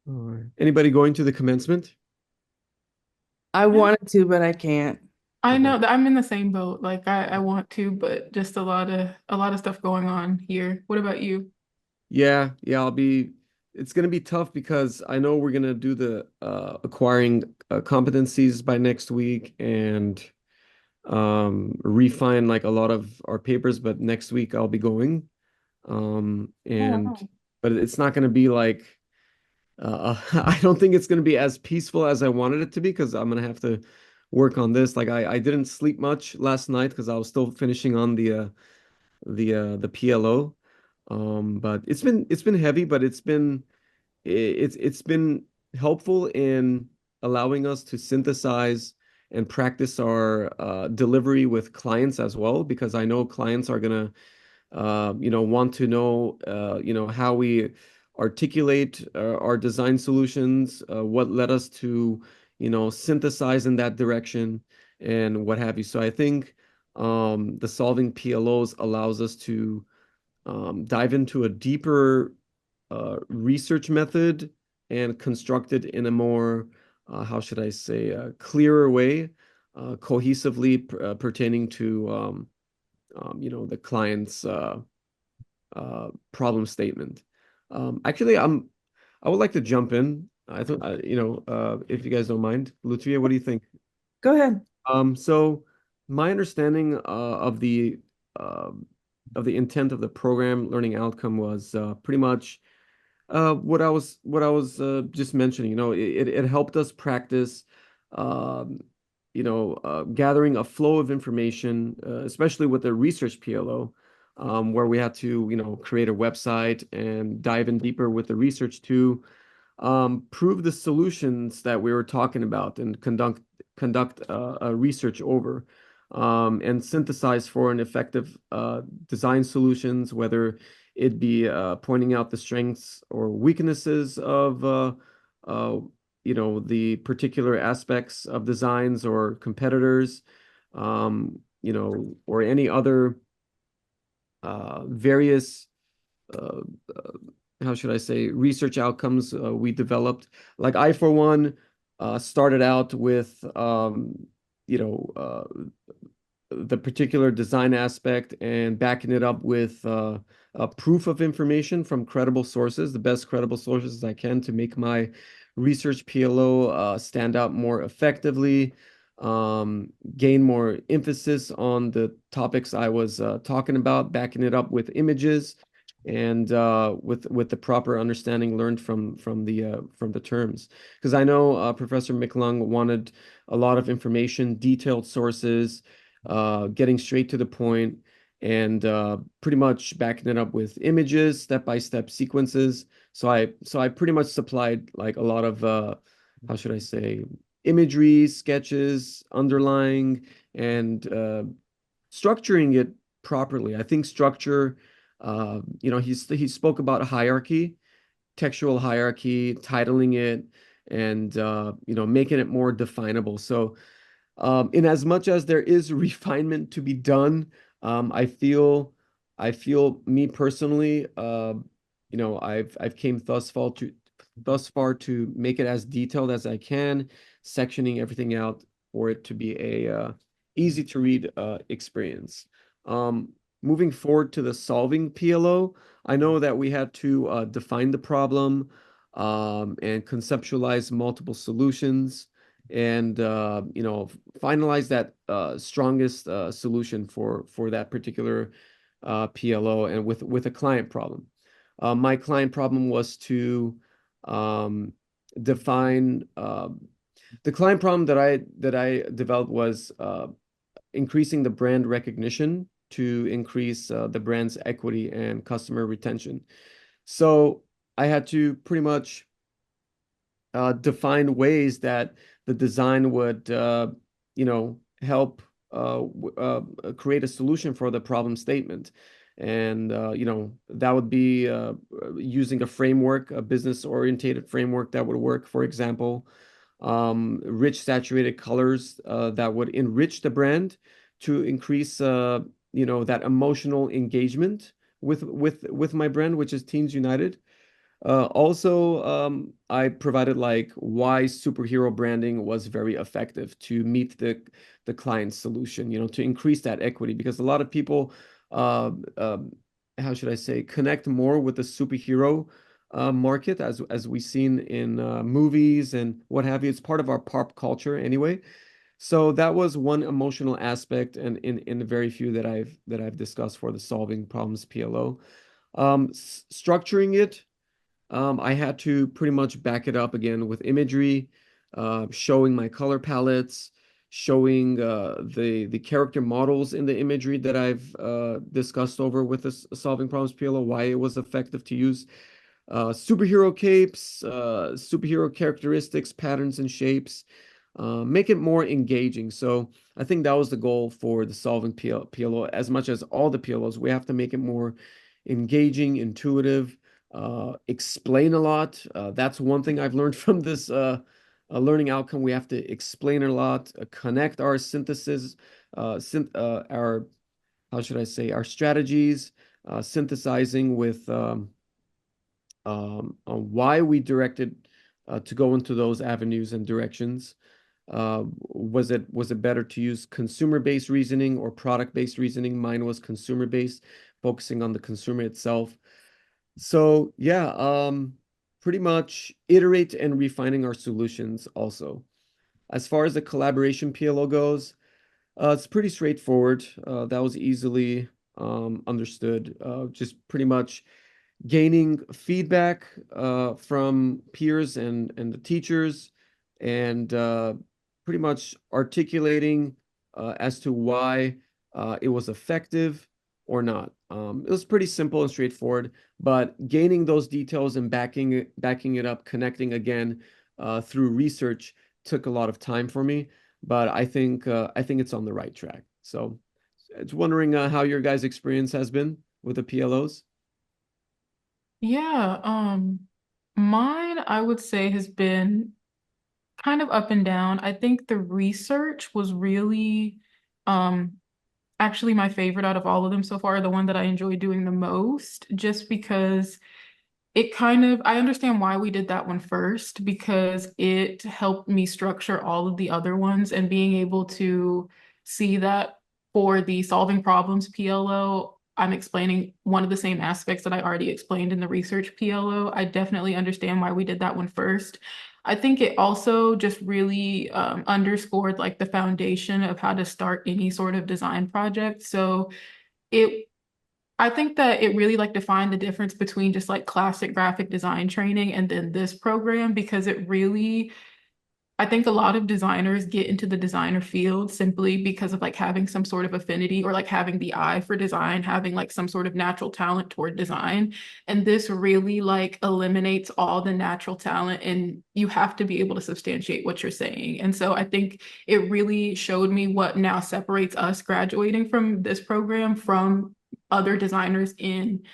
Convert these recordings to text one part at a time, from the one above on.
All right. Anybody going to the commencement? I Yeah. wanted to, but I can't. I Okay. know that I'm in the same boat. Like I want to, but just a lot of stuff going on here. What about you? Yeah, it's gonna be tough because I know we're gonna do the acquiring competencies by next week and refine like a lot of our papers, but next week I'll be going. Oh, And wow. but it's not gonna be like I don't think it's gonna be as peaceful as I wanted it to be because I'm gonna have to work on this. Like I didn't sleep much last night because I was still finishing on the PLO. But it's been heavy, but it's been helpful in allowing us to synthesize and practice our delivery with clients as well, because I know clients are gonna want to know how we articulate our design solutions, what led us to synthesize in that direction and what have you. So I think the solving PLOs allows us to dive into a deeper research method and construct it in a more, how should I say, clearer way, cohesively pertaining to, the client's problem statement. Actually, I would like to jump in. I thought, if you guys don't mind, Lutria, what do you think? Go ahead. So my understanding um of the intent of the program learning outcome was pretty much what I was just mentioning. It helped us practice, um, gathering a flow of information, especially with the research PLO, where we had to, create a website and dive in deeper with the research to prove the solutions that we were talking about and conduct a research over, and synthesize for an effective design solutions, whether it be pointing out the strengths or weaknesses of uh, the particular aspects of designs or competitors, or any other various uh, uh, how should I say, research outcomes we developed. Like I, for one, started out with, you know, uh, the particular design aspect and backing it up with a proof of information from credible sources, the best credible sources I can to make my research PLO stand out more effectively, gain more emphasis on the topics I was talking about, backing it up with images and with the proper understanding learned from the terms. Because I know Professor McClung wanted a lot of information, detailed sources, getting straight to the point, and pretty much backing it up with images, step-by-step sequences. So I pretty much supplied like a lot of how should I say, imagery, sketches, underlying, and structuring it properly. I think structure, he spoke about hierarchy, textual hierarchy, titling it, and making it more definable. So in as much as there is refinement to be done, I feel me personally, I've came thus far to make it as detailed as I can, sectioning everything out for it to be a easy to read experience. Um, Moving forward to the solving PLO, I know that we had to define the problem and conceptualize multiple solutions and finalize that strongest solution for that particular PLO and with a client problem. My client problem was to um, define the client problem that I developed was increasing the brand recognition to increase the brand's equity and customer retention. So I had to pretty much define ways that the design would, help create a solution for the problem statement. And, that would be using a framework, a business-oriented framework that would work, for example, rich saturated colors that would enrich the brand to increase that emotional engagement with my brand, which is Teens United. Also, I provided like why superhero branding was very effective to meet the client's solution, to increase that equity, because a lot of people, uh, um, how should I say, connect more with the superhero market as we've seen in movies and what have you. It's part of our pop culture anyway. So that was one emotional aspect, and in the very few that I've discussed for the solving problems PLO. Structuring it. I had to pretty much back it up again with imagery, showing my color palettes, showing the character models in the imagery that I've discussed over with this solving problems PLO, why it was effective to use superhero capes, superhero characteristics, patterns, and shapes. Make it more engaging. So I think that was the goal for the solving PLO. As much as all the PLOs, we have to make it more engaging, intuitive, explain a lot. That's one thing I've learned from this learning outcome. We have to explain a lot, connect our synthesis, our, how should I say, our strategies, synthesizing with on why we directed to go into those avenues and directions. Was it better to use consumer-based reasoning or product-based reasoning? Mine was consumer-based, focusing on the consumer itself. So yeah, pretty much iterate and refining our solutions also. As far as the collaboration PLO goes, it's pretty straightforward. That was easily understood. Just pretty much gaining feedback from peers and the teachers, and pretty much articulating as to why it was effective or not. It was pretty simple and straightforward, but gaining those details and backing it up, connecting again through research took a lot of time for me, but I think it's on the right track. So, it's wondering how your guys' experience has been with the PLOs. Yeah, mine I would say has been kind of up and down. I think the research was really um actually my favorite out of all of them so far, the one that I enjoy doing the most, just because it kind of, I understand why we did that one first because it helped me structure all of the other ones and being able to see that for the solving problems PLO, I'm explaining one of the same aspects that I already explained in the research PLO. I definitely understand why we did that one first. I think it also just really underscored like the foundation of how to start any sort of design project. So it I think that it really like defined the difference between just like classic graphic design training and then this program because it really, I think a lot of designers get into the designer field simply because of like having some sort of affinity or like having the eye for design, having like some sort of natural talent toward design. And this really like eliminates all the natural talent and you have to be able to substantiate what you're saying. And so I think it really showed me what now separates us graduating from this program from other designers in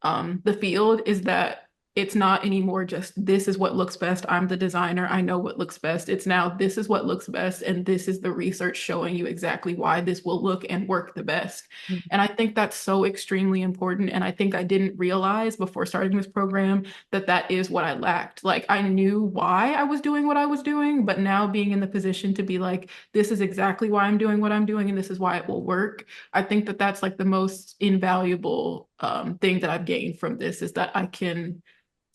the field is that it's not anymore just this is what looks best. I'm the designer. I know what looks best. It's now this is what looks best. And this is the research showing you exactly why this will look and work the best. And I think that's so extremely important. And I think I didn't realize before starting this program that that is what I lacked. Like I knew why I was doing what I was doing, but now being in the position to be like, this is exactly why I'm doing what I'm doing and this is why it will work. I think that that's like the most invaluable thing that I've gained from this is that I can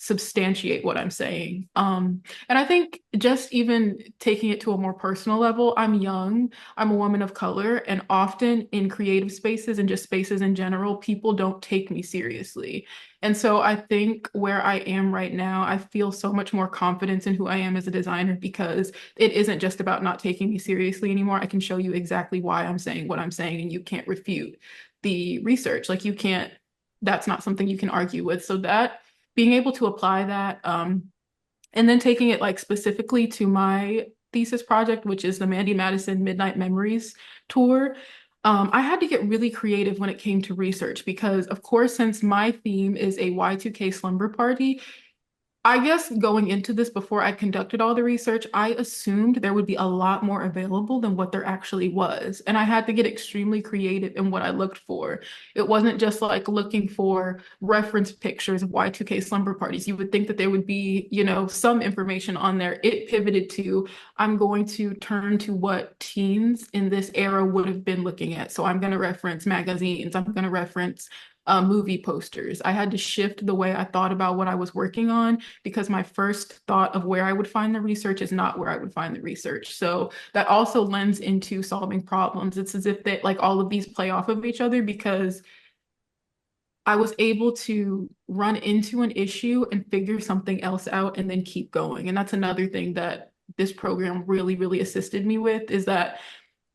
substantiate what I'm saying. And I think just even taking it to a more personal level, I'm young, I'm a woman of color, and often in creative spaces and just spaces in general, people don't take me seriously. And so I think where I am right now, I feel so much more confidence in who I am as a designer because it isn't just about not taking me seriously anymore. I can show you exactly why I'm saying what I'm saying, and you can't refute the research. Like you can't, that's not something you can argue with. So that being able to apply that and then taking it like specifically to my thesis project, which is the Mandy Madison Midnight Memories tour. I had to get really creative when it came to research because, of course, since my theme is a Y2K slumber party, I guess going into this before I conducted all the research, I assumed there would be a lot more available than what there actually was. And I had to get extremely creative in what I looked for. It wasn't just like looking for reference pictures of Y2K slumber parties. You would think that there would be, some information on there. It pivoted to, I'm going to turn to what teens in this era would have been looking at. So I'm going to reference magazines, I'm going to reference movie posters. I had to shift the way I thought about what I was working on because my first thought of where I would find the research is not where I would find the research. So that also lends into solving problems. It's as if they like all of these play off of each other because I was able to run into an issue and figure something else out and then keep going. And that's another thing that this program really, really assisted me with is that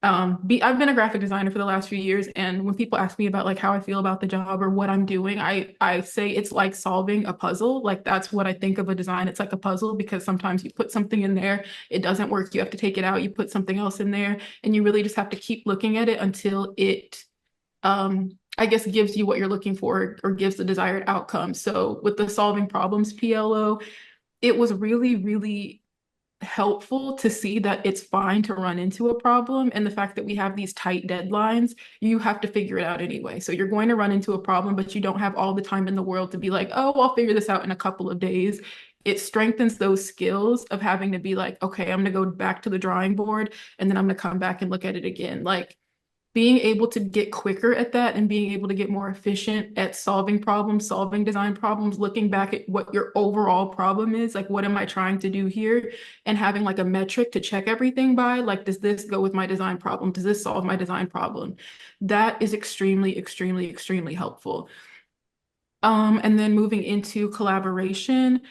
I've been a graphic designer for the last few years, and when people ask me about like how I feel about the job or what I'm doing, I say it's like solving a puzzle. Like that's what I think of a design. It's like a puzzle because sometimes you put something in there, it doesn't work, you have to take it out, you put something else in there, and you really just have to keep looking at it until it I guess gives you what you're looking for or gives the desired outcome. So with the solving problems PLO, it was really, really helpful to see that it's fine to run into a problem and the fact that we have these tight deadlines, you have to figure it out anyway. So you're going to run into a problem, but you don't have all the time in the world to be like, oh, I'll figure this out in a couple of days. It strengthens those skills of having to be like, okay, I'm going to go back to the drawing board and then I'm going to come back and look at it again. Like being able to get quicker at that and being able to get more efficient at solving problems, solving design problems, looking back at what your overall problem is, like what am I trying to do here, and having like a metric to check everything by, like does this go with my design problem? Does this solve my design problem? That is extremely, extremely, extremely helpful. And then moving into collaboration,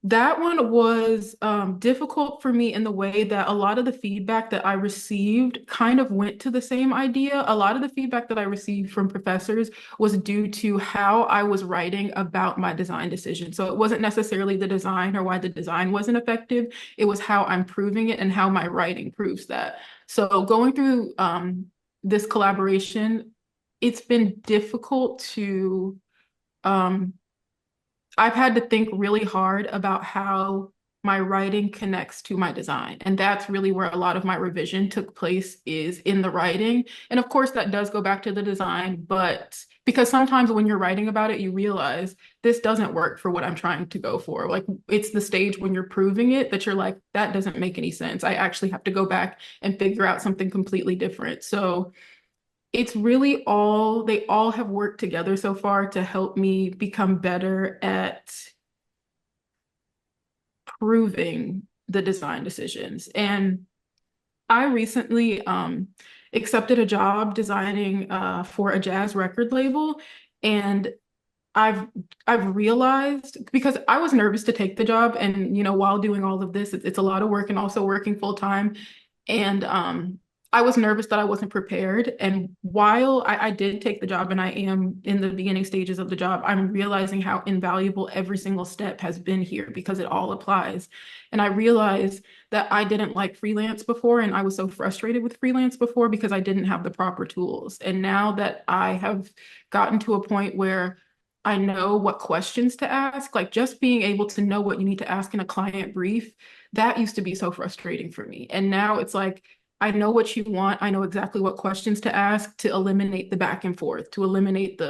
that one was difficult for me in the way that a lot of the feedback that I received kind of went to the same idea. A lot of the feedback that I received from professors was due to how I was writing about my design decision. So it wasn't necessarily the design or why the design wasn't effective. It was how I'm proving it and how my writing proves that. So going through this collaboration, it's been difficult to um, I've had to think really hard about how my writing connects to my design. And that's really where a lot of my revision took place is in the writing. And of course, that does go back to the design, but because sometimes when you're writing about it, you realize this doesn't work for what I'm trying to go for. Like it's the stage when you're proving it that you're like, that doesn't make any sense. I actually have to go back and figure out something completely different. So it's really they all have worked together so far to help me become better at proving the design decisions. And I recently accepted a job designing for a jazz record label. And I've I've realized because I was nervous to take the job and while doing all of this it's a lot of work and also working full time and I was nervous that I wasn't prepared. And while I did take the job and I am in the beginning stages of the job, I'm realizing how invaluable every single step has been here because it all applies. And I realized that I didn't like freelance before, and I was so frustrated with freelance before because I didn't have the proper tools. And now that I have gotten to a point where I know what questions to ask, like just being able to know what you need to ask in a client brief, that used to be so frustrating for me. And now it's like, I know what you want. I know exactly what questions to ask to eliminate the back and forth, to eliminate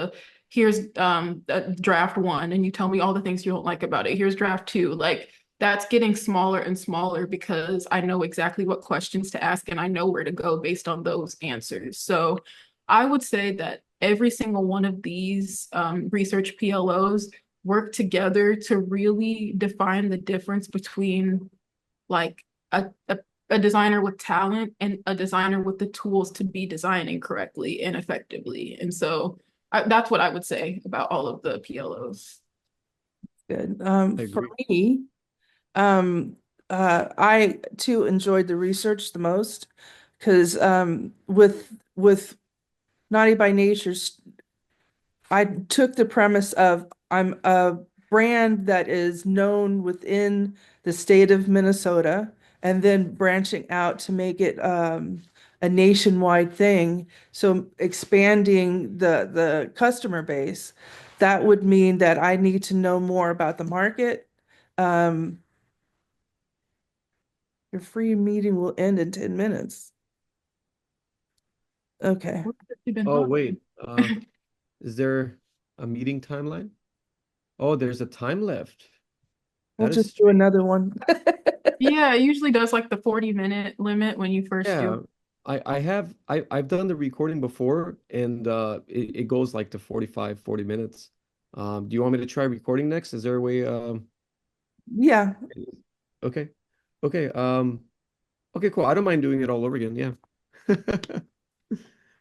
here's draft one, and you tell me all the things you don't like about it. Here's draft two. Like that's getting smaller and smaller because I know exactly what questions to ask and I know where to go based on those answers. So I would say that every single one of these research PLOs work together to really define the difference between like a designer with talent and a designer with the tools to be designing correctly and effectively. And so that's what I would say about all of the PLOs. Good. I For agree. me, I too enjoyed the research the most because with Naughty by Nature, I took the premise of I'm a brand that is known within the state of Minnesota and then branching out to make it a nationwide thing. So expanding the customer base, that would mean that I need to know more about the market, Um, your free meeting will end in 10 minutes. Okay, What have you been Oh, talking? wait. Is there a meeting timeline? Oh, there's a time left. we'll That is just do strange. another one. Yeah, it usually does like the 40-minute limit when you first do. Yeah, I've done the recording before, and it goes like to 45, 40 minutes. Do you want me to try recording next? Is there a way Yeah. okay. Okay, okay, cool. I don't mind doing it all over again. Yeah.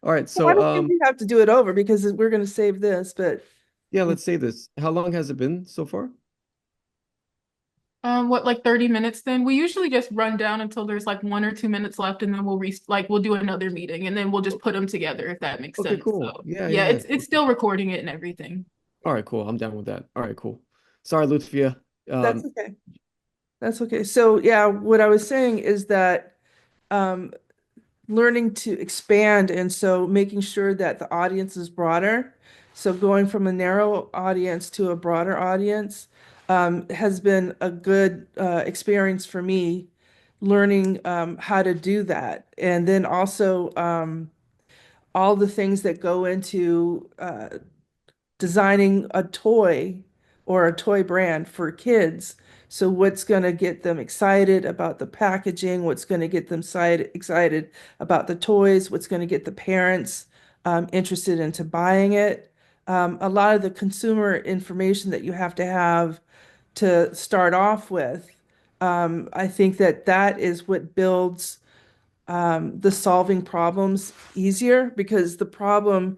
All right, Well, I so don't think we have to do it over because we're going to save this, but yeah, let's say this. How long has it been so far? What, like 30 minutes then? We usually just run down until there's like 1 or 2 minutes left, and then we'll do another meeting, and then we'll just put them together if that makes Okay, sense. cool. So Yeah, yeah, yeah, yeah. it's still recording it and everything. All right, cool. I'm down with that. All right, cool. Sorry, Lutfia. that's okay. That's okay. So yeah, what I was saying is that um, learning to expand, and so making sure that the audience is broader. So going from a narrow audience to a broader audience has been a good experience for me, learning how to do that. And then also all the things that go into designing a toy or a toy brand for kids. So what's going to get them excited about the packaging? What's going to get them excited about the toys? What's going to get the parents interested into buying it? A lot of the consumer information that you have to start off with, I think that that is what builds the solving problems easier because the problem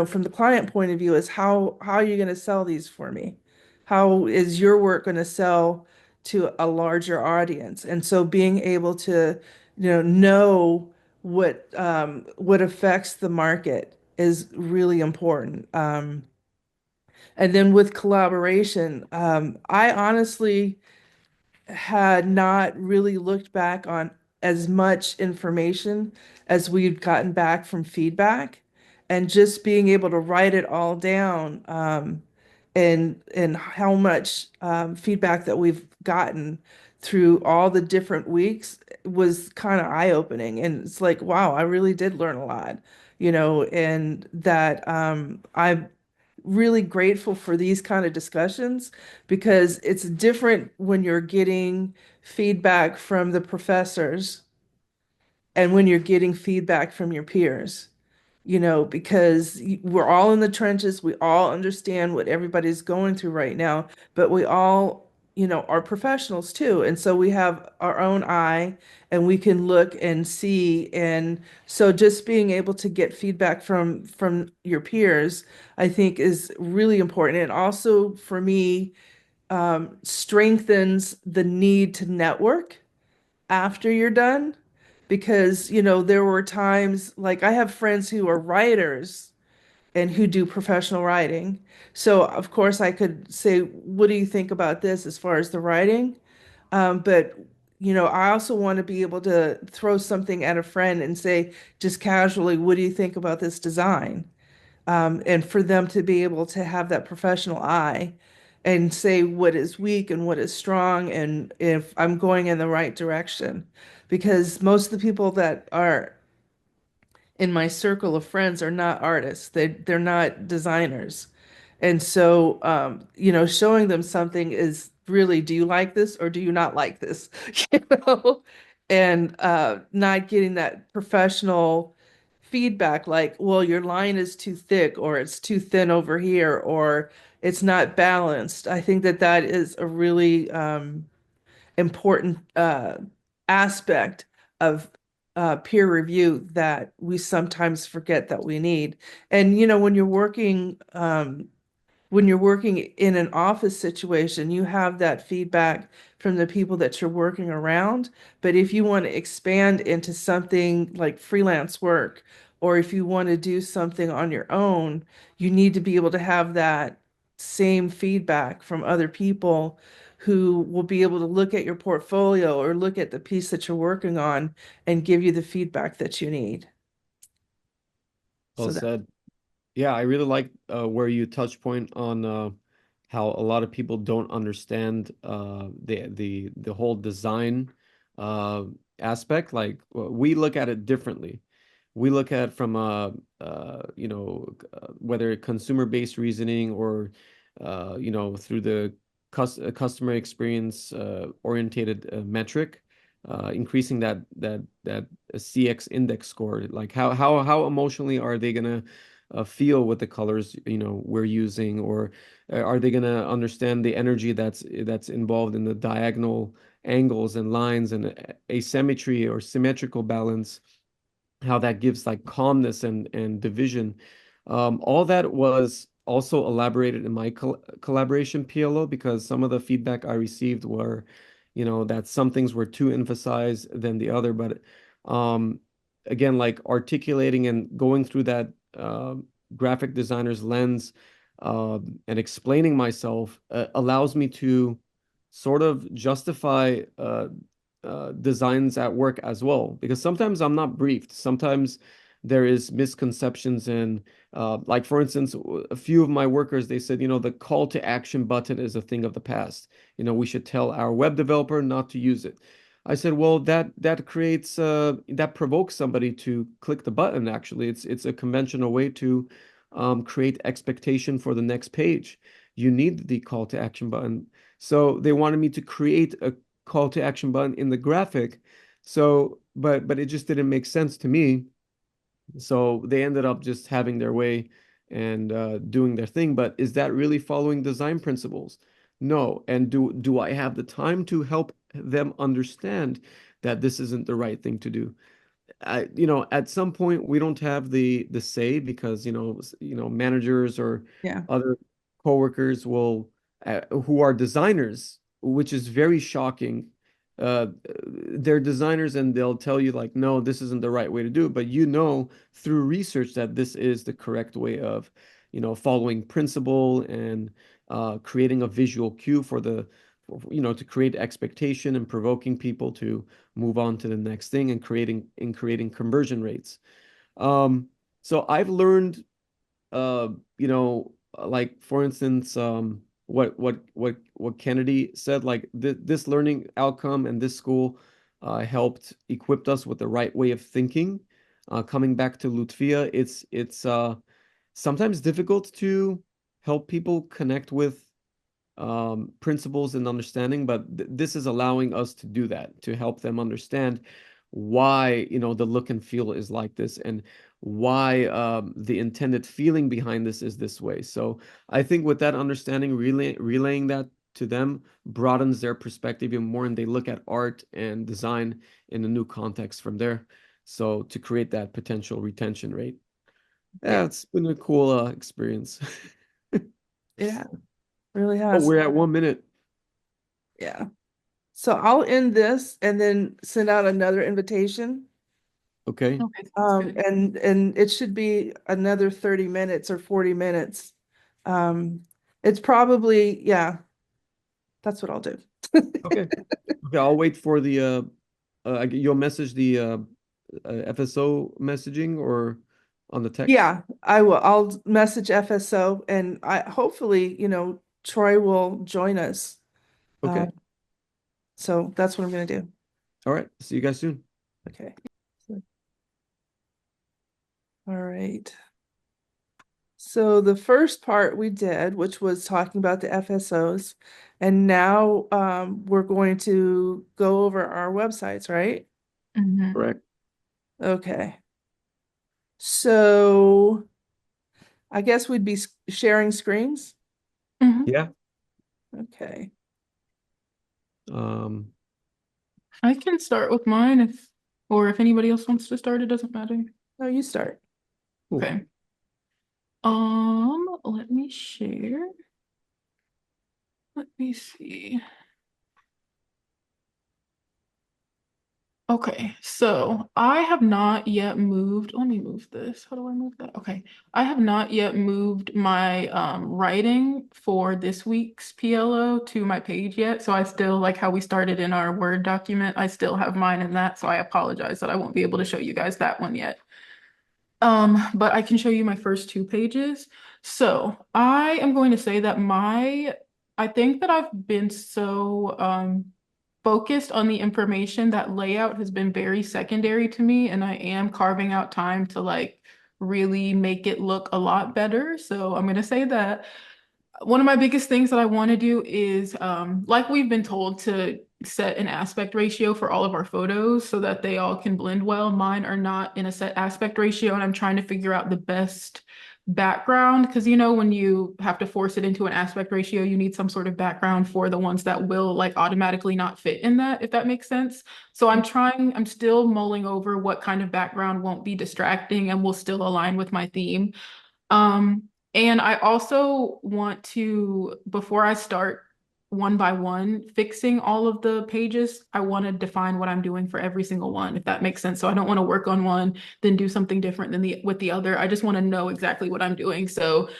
from the client point of view is how are you going to sell these for me? How is your work going to sell to a larger audience? And so being able to, know what affects the market is really important. And then with collaboration, I honestly had not really looked back on as much information as we'd gotten back from feedback and just being able to write it all down and how much feedback that we've gotten through all the different weeks was kind of eye-opening and it's like wow I really did learn a lot and that I'm really grateful for these kind of discussions because it's different when you're getting feedback from the professors and when you're getting feedback from your peers, because we're all in the trenches, we all understand what everybody's going through right now, but we all, are professionals too. And so we have our own eye and we can look and see. And so just being able to get feedback from your peers, I think is really important. And also for me, strengthens the need to network after you're done because there were times like I have friends who are writers and who do professional writing, so of course I could say what do you think about this as far as the writing, but I also want to be able to throw something at a friend and say just casually what do you think about this design, and for them to be able to have that professional eye and say what is weak and what is strong and if I'm going in the right direction. Because most of the people that are in my circle of friends are not artists. They're not designers. And so showing them something is really, do you like this or do you not like this? You know, and not getting that professional feedback like, well, your line is too thick or it's too thin over here or it's not balanced. I think that that is a really important aspect of peer review that we sometimes forget that we need. And when you're working in an office situation, you have that feedback from the people that you're working around. But if you want to expand into something like freelance work, or if you want to do something on your own, you need to be able to have that same feedback from other people who will be able to look at your portfolio or look at the piece that you're working on and give you the feedback that you need. Well So that, said. Yeah, I really like where you touch point on how a lot of people don't understand the whole design uh, aspect. Like we look at it differently. We look at it from whether consumer-based reasoning or through the customer experience orientated metric, increasing that CX index score. Like how emotionally are they gonna feel with the colors we're using, or are they gonna understand the energy that's involved in the diagonal angles and lines and asymmetry or symmetrical balance, how that gives like calmness and division. All that was also elaborated in my collaboration PLO, because some of the feedback I received were, that some things were too emphasized than the other. But um, again, like articulating and going through that graphic designer's lens and explaining myself allows me to sort of justify designs at work as well, because sometimes I'm not briefed. Sometimes there is misconceptions and like for instance, a few of my workers, they said, the call to action button is a thing of the past. We should tell our web developer not to use it. I said, well, that creates that provokes somebody to click the button. Actually, it's a conventional way to create expectation for the next page. You need the call to action button. So they wanted me to create a call to action button in the graphic. So, but it just didn't make sense to me. So they ended up just having their way and doing their thing. But is that really following design principles? No. And do I have the time to help them understand that this isn't the right thing to do? At some point we don't have the say, because managers or Yeah. other coworkers will who are designers, which is very shocking. They're designers and they'll tell you like, no, this isn't the right way to do it, but through research that this is the correct way of following principle and creating a visual cue to create expectation and provoking people to move on to the next thing, and creating conversion rates. Um, so I've learned, like for instance, what Kennedy said, like this learning outcome and this school helped equipped us with the right way of thinking. Coming back to Lutfia, it's sometimes difficult to help people connect with principles and understanding, but this is allowing us to do that, to help them understand why, the look and feel is like this, and why the intended feeling behind this is this way. So I think with that understanding, relaying that to them broadens their perspective even more, and they look at art and design in a new context from there. So to create that potential retention rate. Yeah, Yeah. it's been a cool experience. Yeah. Really Oh, has. we're at 1 minute. Yeah. So I'll end this and then send out another invitation. Okay. Okay, sounds good. And it should be another 30 minutes or 40 minutes. Um, it's probably, yeah, that's what I'll do. Okay. Okay, I'll wait for the you'll message the FSO messaging or on the text. Yeah, I will. I'll message FSO and I hopefully, Troy will join us. Uh, Okay. so that's what I'm gonna do. All right. See you guys soon. Okay. All right. So the first part we did, which was talking about the FSOs, and now we're going to go over our websites, right? Mhm. Correct. Okay. So I guess we'd be sharing screens. Mhm. Yeah. Okay. Um, I can start with mine or if anybody else wants to start, it doesn't matter. No, you start. cool. Okay. Let me share. Let me see. Okay, so I have not yet moved. Let me move this. How do I move that? Okay. I have not yet moved my writing for this week's PLO to my page yet. So I still, like how we started in our Word document, I still have mine in that. So I apologize that I won't be able to show you guys that one yet. But I can show you my first two pages. So I am going to say that I think that I've been so focused on the information that layout has been very secondary to me, and I am carving out time to like really make it look a lot better. So I'm going to say that one of my biggest things that I want to do is, like we've been told to set an aspect ratio for all of our photos so that they all can blend well. Mine are not in a set aspect ratio, and I'm trying to figure out the best background because when you have to force it into an aspect ratio, you need some sort of background for the ones that will like automatically not fit in that, if that makes sense. So I'm still mulling over what kind of background won't be distracting and will still align with my theme. Um, and I also want to, before I start one by one fixing all of the pages, I want to define what I'm doing for every single one, if that makes sense. So I don't want to work on one, then do something different than the with the other. I just want to know exactly what I'm doing. So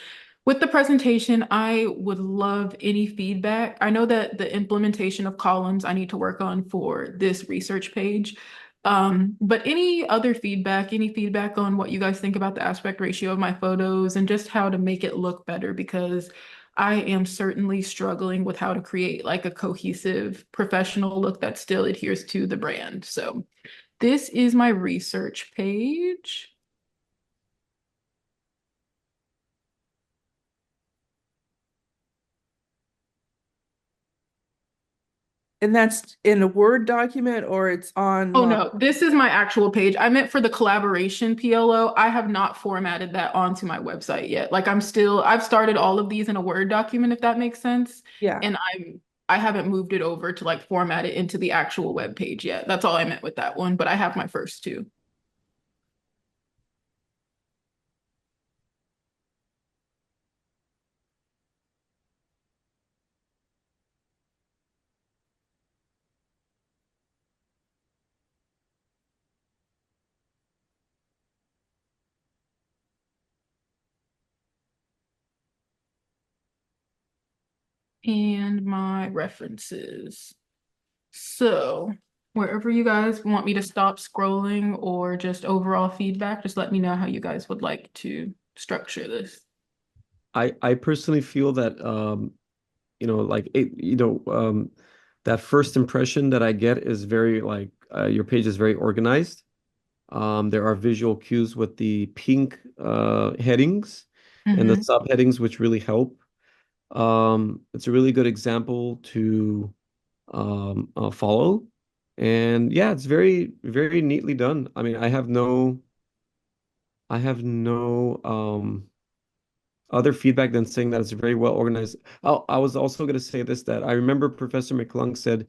with the presentation, I would love any feedback. I know that the implementation of columns I need to work on for this research page. But any feedback on what you guys think about the aspect ratio of my photos and just how to make it look better because I am certainly struggling with how to create like a cohesive professional look that still adheres to the brand. So this is my research page. And that's in a Word document or it's Oh online? no, this is my actual page. I meant for the collaboration PLO. I have not formatted that onto my website yet. Like I've started all of these in a Word document, if that makes sense. Yeah. And I haven't moved it over to like format it into the actual web page yet. That's all I meant with that one, but I have my first two. And my references. So wherever you guys want me to stop scrolling or just overall feedback, just let me know how you guys would like to structure this. I personally feel that like that first impression that I get is very like your page is very organized. There are visual cues with the pink headings and the Mm-hmm. subheadings, which really help. It's a really good example to follow. And yeah, it's very, very neatly done. I mean, I have no other feedback than saying that it's very well organized. Oh, I was also going to say this, that I remember Professor McClung said,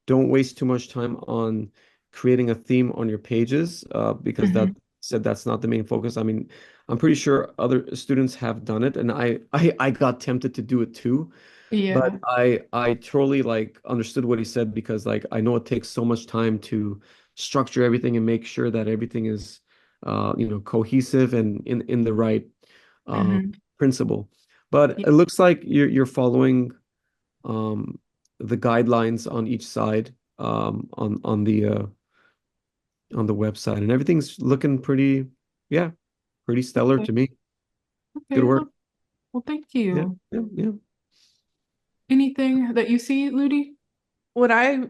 don't waste too much time on creating a theme on your pages, because that Mm-hmm. said that's not the main focus. I mean, I'm pretty sure other students have done it, and I got tempted to do it too. But Yeah. I totally like understood what he said because like I know it takes so much time to structure everything and make sure that everything is cohesive and in the right uh, Mm-hmm. principle. But Yeah. it looks like you're following um, the guidelines on each side on the website, and everything's looking pretty, yeah, pretty stellar Okay. to me. Good Okay. work. Well, thank Yeah, you. yeah, yeah. Anything that you see, Ludi? What I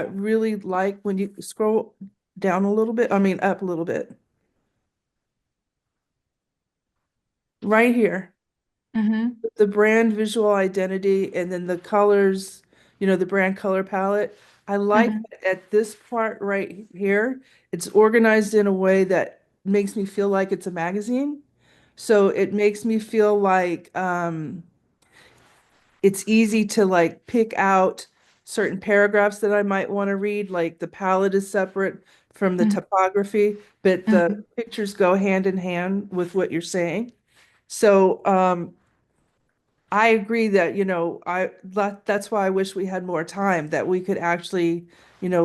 really like when you scroll down a little bit, I mean up a little bit, right here, Mm-hmm. the brand visual identity and then the colors, the brand color palette. I like Mm-hmm. that at this part right here, it's organized in a way that makes me feel like it's a magazine. So it makes me feel like it's easy to like pick out certain paragraphs that I might want to read, like the palette is separate from the typography, but Mm-hmm. the pictures go hand in hand with what you're saying. So I agree that, that's why I wish we had more time, that we could actually,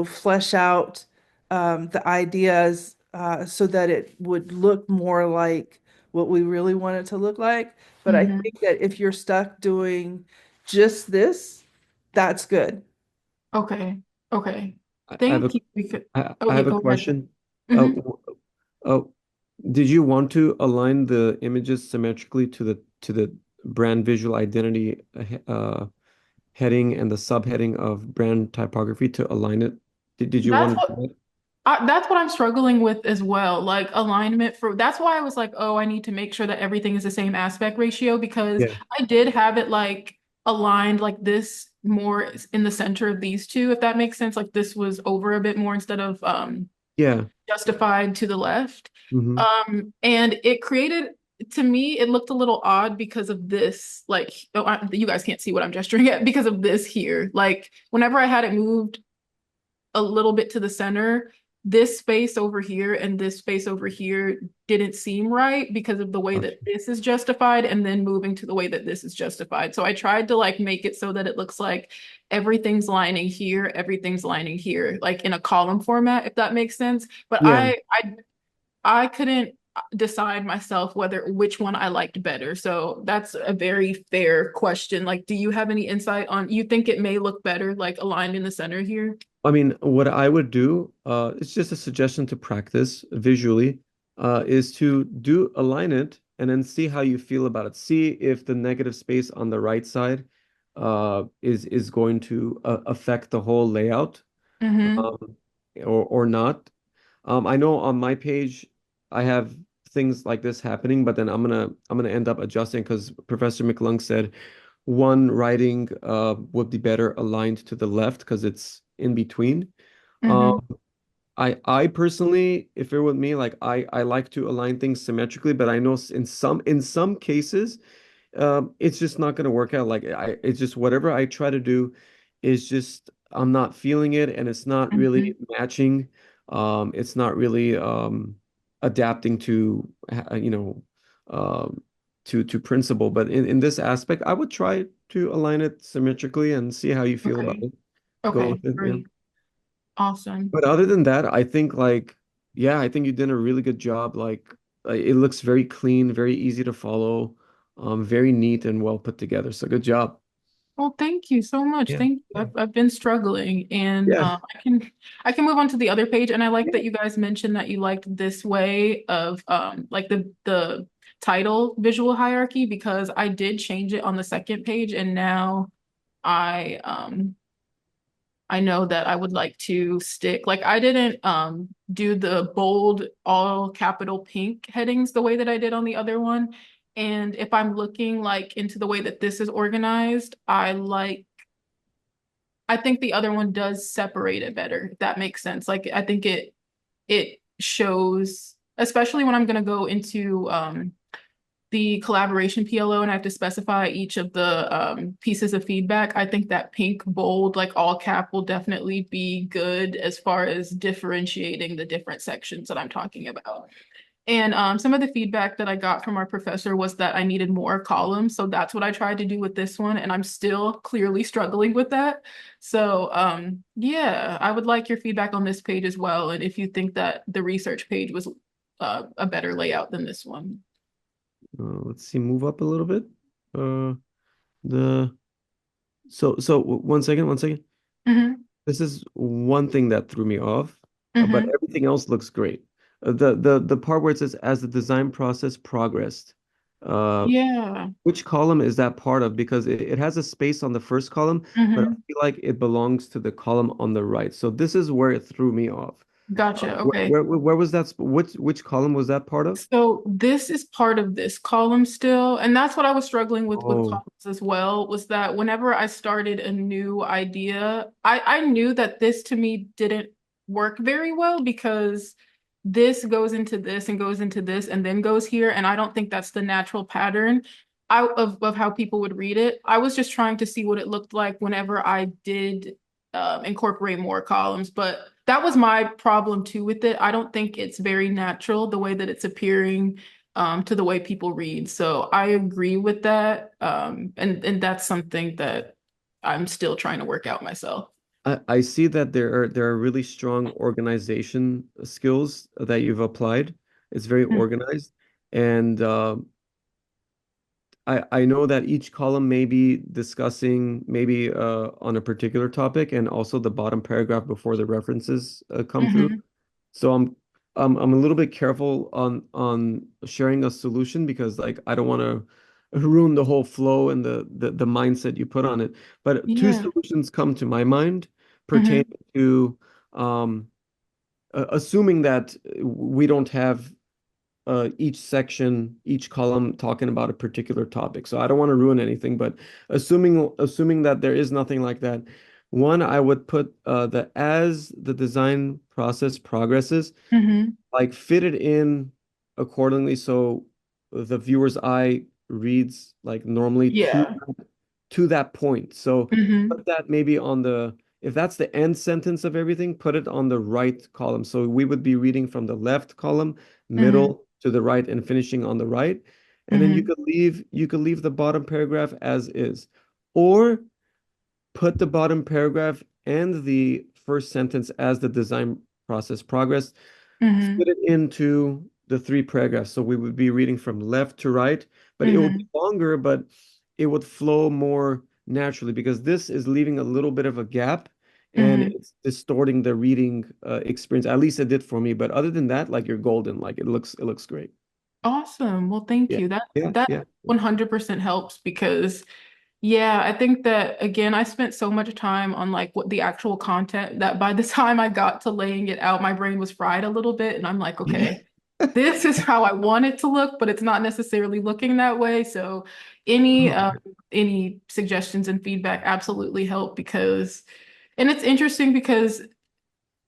flesh out the ideas so that it would look more like what we really want it to look like. But I Mm-hmm. think that if you're stuck doing just this, that's good. Okay. Okay. I have a Thank you. I Oh yeah, have a go ahead. question. Mm-hmm. Oh, Did you want to align the images symmetrically to the brand visual identity heading and the subheading of brand typography to align it? Did you That's want to what do that? that's what I'm struggling with as well. Like alignment for that's why I was like, oh, I need to make sure that everything is the same aspect ratio because Yeah. I did have it like aligned like this more in the center of these two, if that makes sense. Like this was over a bit more instead of Yeah. justified to the left. Hmm. And it created to me, it looked a little odd because of this, like, oh, you guys can't see what I'm gesturing at because of this here. Like, whenever I had it moved a little bit to the center, this space over here and this space over here didn't seem right because of the way that Gotcha. this is justified and then moving to the way that this is justified. So I tried to like make it so that it looks like everything's lining here, everything's lining here, like in a column format, if that makes sense. But Yeah. I couldn't decide myself whether which one I liked better. So that's a very fair question. Like, do you have any insight on you think it may look better like aligned in the center here? I mean, what I would do, it's just a suggestion to practice visually, is to do align it and then see how you feel about it. See if the negative space on the right side is going to affect the whole layout, Mm-hmm. um, or not. I know on my page I have things like this happening, but then I'm gonna end up adjusting because Professor McClung said one writing would be better aligned to the left because it's in between. Um, Mm-hmm. I personally, if it were me, like I like to align things symmetrically, but I know in some cases it's just not going to work out. Like it's just whatever I try to do is just I'm not feeling it, and it's not Mm-hmm. really matching. It's not really adapting to um, to principle. But in this aspect, I would try to align it symmetrically and see how you feel about Okay. it. Go Okay. with it, yeah. Great. Awesome. But other than that, I think like yeah, I think you did a really good job. Like it looks very clean, very easy to follow, very neat and well put together. So good job. Well, thank you so much. Yeah. Thank you. I've been struggling and Yeah. I can move on to the other page and I like Yeah. that you guys mentioned that you liked this way of like the title visual hierarchy because I did change it on the second page and now I know that I would like to stick like I didn't do the bold all capital pink headings the way that I did on the other one. And if I'm looking like into the way that this is organized, I think the other one does separate it better, if that makes sense. Like I think it shows, especially when I'm gonna go into the collaboration PLO and I have to specify each of the pieces of feedback. I think that pink, bold, like all cap will definitely be good as far as differentiating the different sections that I'm talking about. And some of the feedback that I got from our professor was that I needed more columns. So that's what I tried to do with this one. And I'm still clearly struggling with that. So yeah, I would like your feedback on this page as well. And if you think that the research page was a better layout than this one. Let's see, move up a little bit. Uh, the one second, one second. Hmm. This is one thing that threw me off, but Hmm. everything else looks great. The part where it says as the design process progressed, uh, Yeah. which column is that part of? Because it has a space on the first column, but I Hmm. feel like it belongs to the column on the right. So this is where it threw me off. Gotcha. Okay. Where was that? Which column was that part of? So this is part of this column still, and that's what I was struggling with Oh, columns as well, was that whenever I started a new idea, I knew that this to me didn't work very well because this goes into this and goes into this and then goes here, and I don't think that's the natural pattern of how people would read it. I was just trying to see what it looked like whenever I did incorporate more columns, but that was my problem too with it. I don't think it's very natural the way that it's appearing to the way people read. So I agree with that. And that's something that I'm still trying to work out myself. I see that there are really strong organization skills that you've applied. It's very Mhm. organized, and I know that each column may be discussing maybe on a particular topic, and also the bottom paragraph before the references come through. Mhm. So I'm a little bit careful on sharing a solution because like I don't want to ruin the whole flow and the mindset you put on it. But two Yeah. solutions come to my mind pertaining Mm-hmm. to um, assuming that we don't have each section, each column talking about a particular topic. So I don't want to ruin anything, but assuming that there is nothing like that, one, I would put the as the design process progresses, Mm-hmm. like fit it in accordingly so the viewer's eye reads like normally Yeah. to that point. So Mm-hmm. put that maybe on the, if that's the end sentence of everything, put it on the right column. So we would be reading from the left column, Mm-hmm. middle to the right, and finishing on the right. And then Mm-hmm. you could leave the bottom paragraph as is. Or put the bottom paragraph and the first sentence as the design process progress, Mm-hmm. split it into the three paragraphs. So we would be reading from left to right, but it will Mm-hmm. be longer, but it would flow more naturally because this is leaving a little bit of a gap and Mm-hmm. it's distorting the reading experience. At least it did for me. But other than that, like you're golden. Like it looks great. Awesome. Well, thank Yeah. you. Yeah. That Yeah. 100% helps because yeah, I think that again, I spent so much time on like what the actual content that by the time I got to laying it out, my brain was fried a little bit and I'm like, Yeah. okay, this is how I want it to look, but it's not necessarily looking that way. So any Oh, um any suggestions and feedback absolutely help because and it's interesting because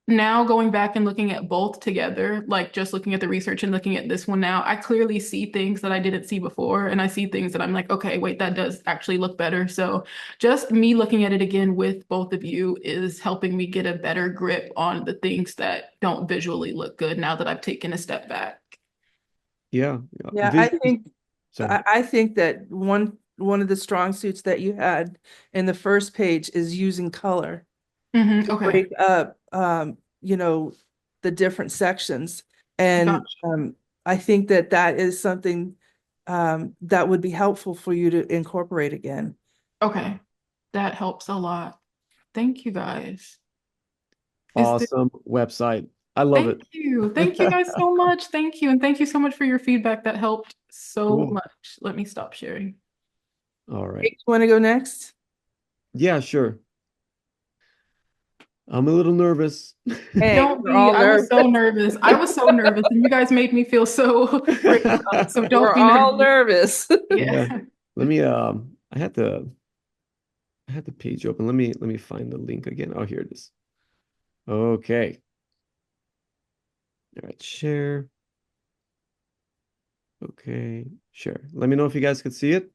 now going back and looking at both together, like just looking at the research and looking at this one now, I clearly see things that I didn't see before. And I see things that I'm like, okay, wait, that does actually look better. So just me looking at it again with both of you is helping me get a better grip on the things that don't visually look good now that I've taken a step back. yeah. Yeah. Yeah, Visually. Sorry. I think that one of the strong suits that you had in the first page is using color to Okay. break up the different sections. And Gotcha. I think that that is something that would be helpful for you to incorporate again. Okay. That helps a lot. Thank you guys. Is there Awesome website. I love Thank it. you. Thank you guys so much. Thank you. And thank you so much for your feedback. That helped so Cool. much. Let me stop sharing. All right. You want to go next? Yeah, sure. I'm a little nervous. Hey, Don't we're be. all I was nervous. so nervous. I was so nervous, and you guys made me feel so great about it. So don't We're be all nervous. nervous. Yeah. Yeah. Let me I had the page open. Let me find the link again. Oh, here it is. Okay. All right, share. Okay, share. Let me know if you guys could see it.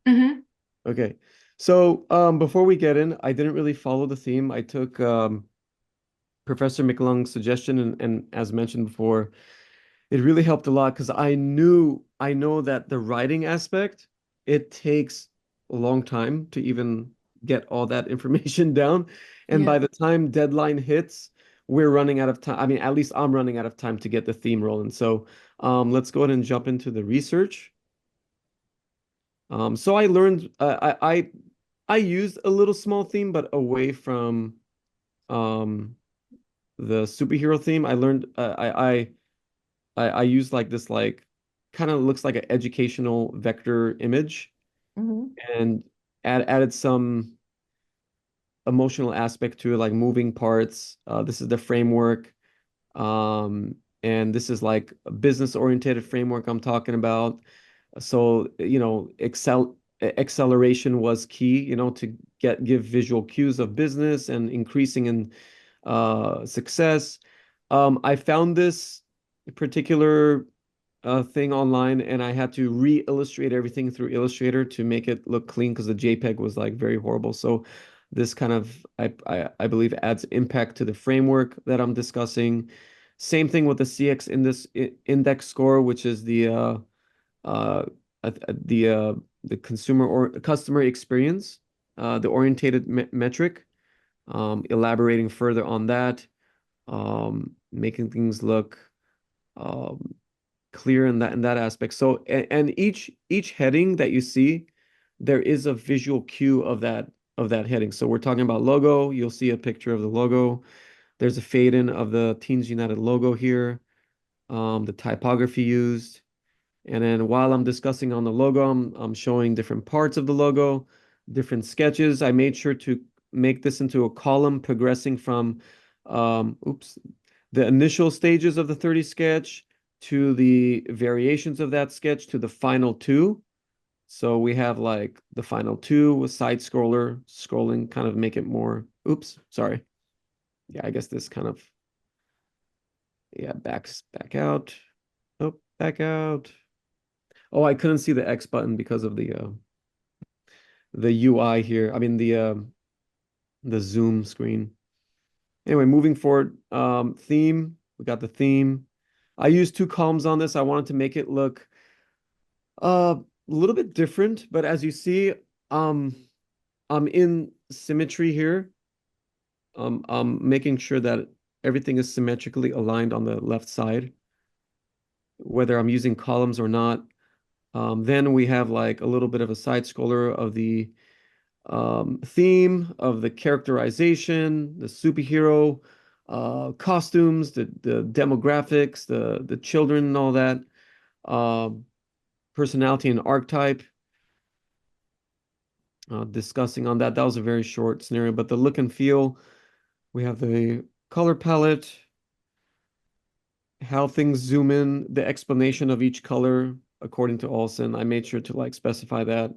Hmm. Okay. So, before we get in, I didn't really follow the theme. I took Professor McClung's suggestion and as mentioned before, it really helped a lot because I know that the writing aspect, it takes a long time to even get all that information down. And Yeah. by the time deadline hits, we're running out of time. I mean, at least I'm running out of time to get the theme rolling. So let's go ahead and jump into the research. So I learned I used a little small theme, but away from um the superhero theme. I learned I used like this like kind of looks like an educational vector image Mhm. and added some emotional aspect to it, like moving parts. This is the framework. And this is like a business oriented framework I'm talking about. So, you know, acceleration was key, you know, to give visual cues of business and increasing in success. I found this particular thing online and I had to re-illustrate everything through Illustrator to make it look clean because the JPEG was like very horrible. So this kind of I believe adds impact to the framework that I'm discussing. Same thing with the CX in this index score, which is uh, the consumer or customer experience, the orientated metric. Elaborating further on that, making things look um, clear in that aspect. So and each heading that you see, there is a visual cue of that heading. So we're talking about logo. You'll see a picture of the logo. There's a fade in of the Teens United logo here. the typography used. And then while I'm discussing on the logo, I'm showing different parts of the logo, different sketches. I made sure to make this into a column progressing from, oops, the initial stages of the 30 sketch to the variations of that sketch to the final two. So we have like the final two with side scroller, scrolling, kind of make it more, oops, sorry. Yeah, I guess this kind of, yeah, back out. Oh, back out. Oh, I couldn't see the X button because of the UI here. I mean the zoom screen. Anyway, moving forward, theme. We got the theme. I used two columns on this. I wanted to make it look a little bit different, but as you see, um, I'm in symmetry here. I'm making sure that everything is symmetrically aligned on the left side, whether I'm using columns or not. Then we have like a little bit of a side scroller of the theme, of the characterization, the superhero, costumes, the demographics, the children and all that, um, personality and archetype, discussing on that. That was a very short scenario, but the look and feel, we have the color palette, how things zoom in, the explanation of each color according to Olson. I made sure to like specify that.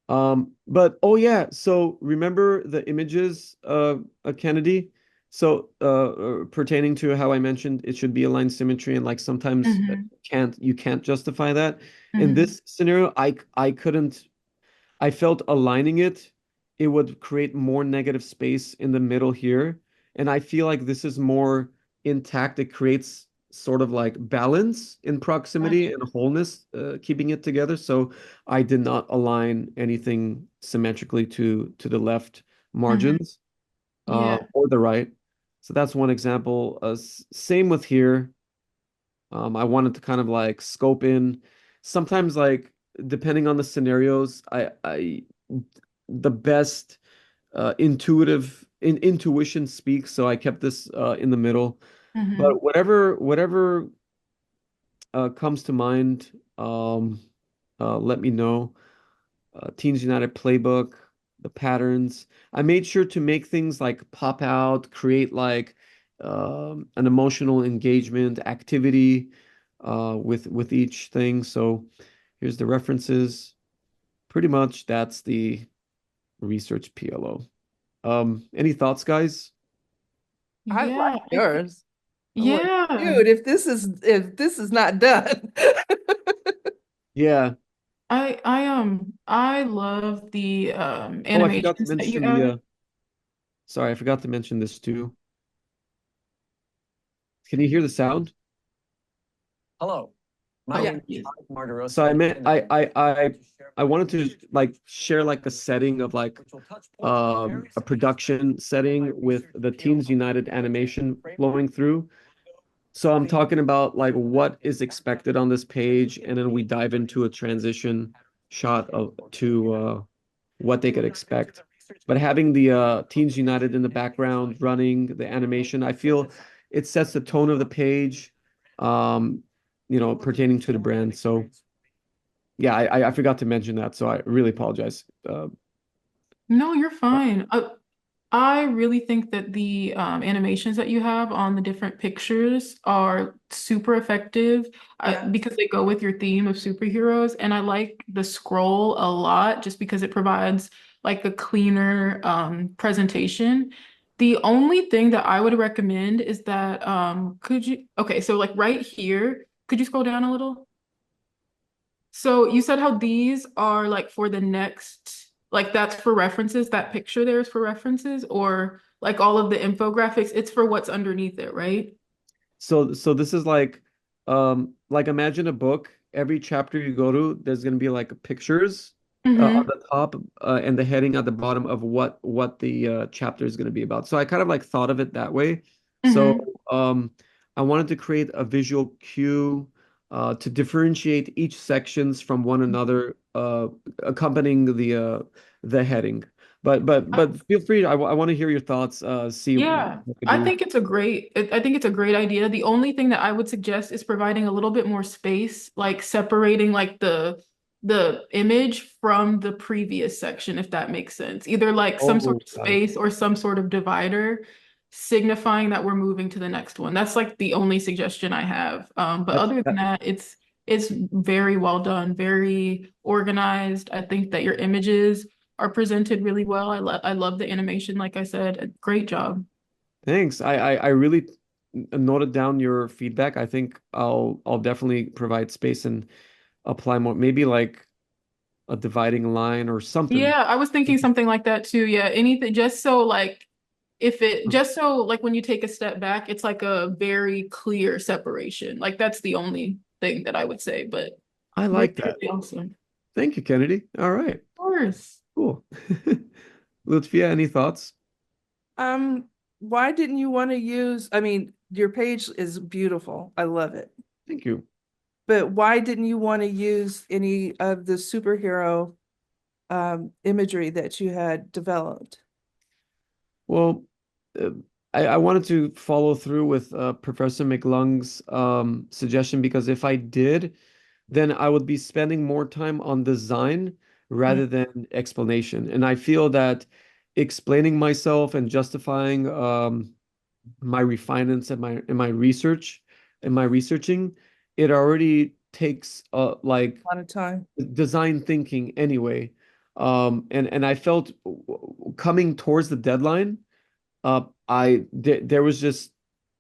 But oh yeah, so remember the images, Kennedy? So pertaining to how I mentioned it should be aligned symmetry and like sometimes Mm-hmm. you can't justify that. In Mm-hmm. this scenario, I couldn't I felt aligning it, it would create more negative space in the middle here. And I feel like this is more intact. It creates sort of like balance in proximity Gotcha. and wholeness, keeping it together. So I did not align anything symmetrically to the left Mm-hmm. margins, Yeah. or the right. So that's one example. Same with here. I wanted to kind of like scope in. Sometimes like depending on the scenarios, I the best intuition speaks, so I kept this in the middle. Mm-hmm. But whatever comes to mind, let me know. Teens United playbook, the patterns. I made sure to make things like pop out, create like an emotional engagement activity with each thing. So here's the references. Pretty much that's the research PLO. Any thoughts, guys? I Yeah. like yours. I'm like, Yeah. dude, if this is not done. Yeah. I love the Oh, I forgot to animations that you mention added. sorry, I forgot to mention this too. Can you hear the sound? Hello, my Oh, Yeah. name is yes. Mike Marderosa. So I meant and I wanted to like share like a setting of like a production setting with the Teens United animation flowing through. So I'm talking about like what is expected on this page, and then we dive into a transition shot of to what they could expect. But having the Teens United in the background running the animation, I feel it sets the tone of the page, um, pertaining to the brand. So yeah, I forgot to mention that, so I really apologize. No, you're fine. I really think that the animations that you have on the different pictures are super effective Yeah. because they go with your theme of superheroes. And I like the scroll a lot just because it provides like a cleaner presentation. The only thing that I would recommend is that okay, so like right here, could you scroll down a little? So you said how these are like for the next, like that's for references, that picture there is for references, or like all of the infographics, it's for what's underneath it, right? So this is like imagine a book. Every chapter you go to, there's gonna be like pictures on Mm-hmm. the top and the heading at the bottom of what the chapter is gonna be about. So I kind of like thought of it that way. So Mm-hmm. I wanted to create a visual cue to differentiate each sections from one another, accompanying the heading. But feel free. I want to hear your thoughts. See what Yeah, I could I do. think it's a great I think it's a great idea. The only thing that I would suggest is providing a little bit more space, like separating like the image from the previous section, if that makes sense. Either like some sort Oh, of got it. space or some sort of divider signifying that we're moving to the next one. That's like the only suggestion I have. But That's other than that. that, it's very well done, very organized. I think that your images are presented really well. I love the animation, like I said. Great job. Thanks. I really noted down your feedback. I think I'll definitely provide space and apply more. Maybe like a dividing line or something. Yeah, I was thinking something like that too. Yeah, anything just so like if it just so like when you take a step back, it's like a very clear separation. Like that's the only thing that I would say, but I really, like that. really awesome. Thank you, Kennedy. All right. Of course. Cool. Lutfia, any thoughts? Um, why didn't you want to use, I mean, your page is beautiful. I love it. Thank you. But why didn't you want to use any of the superhero imagery that you had developed? Well, uh, I wanted to follow through with Professor McLung's suggestion because if I did, then I would be spending more time on design Mm. rather than explanation. And I feel that explaining myself and justifying my refinements and my research and my researching, it already takes like A lot of time. design thinking anyway. And I felt coming towards the deadline, there was just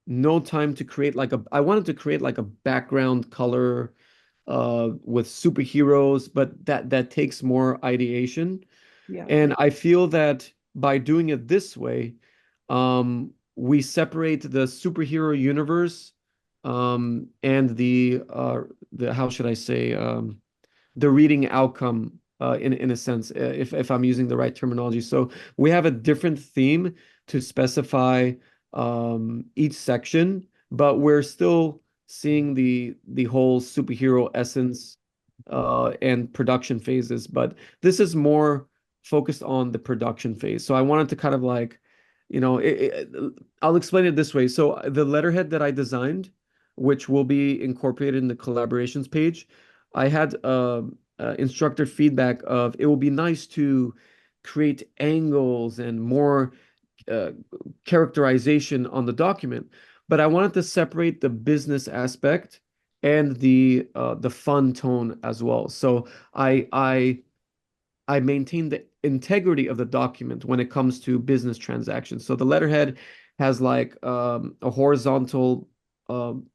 no time to create like a I wanted to create like a background color with superheroes, but that takes more ideation. Yeah. And I feel that by doing it this way, we separate the superhero universe and the how should I say the reading outcome in a sense, if I'm using the right terminology. So we have a different theme to specify each section, but we're still seeing the whole superhero essence and production phases. But this is more focused on the production phase. So I wanted to kind of like, I'll explain it this way. So the letterhead that I designed, which will be incorporated in the collaborations page, I had instructor feedback of it will be nice to create angles and more uh, characterization on the document, but I wanted to separate the business aspect and the fun tone as well. So I maintain the integrity of the document when it comes to business transactions. So the letterhead has like a horizontal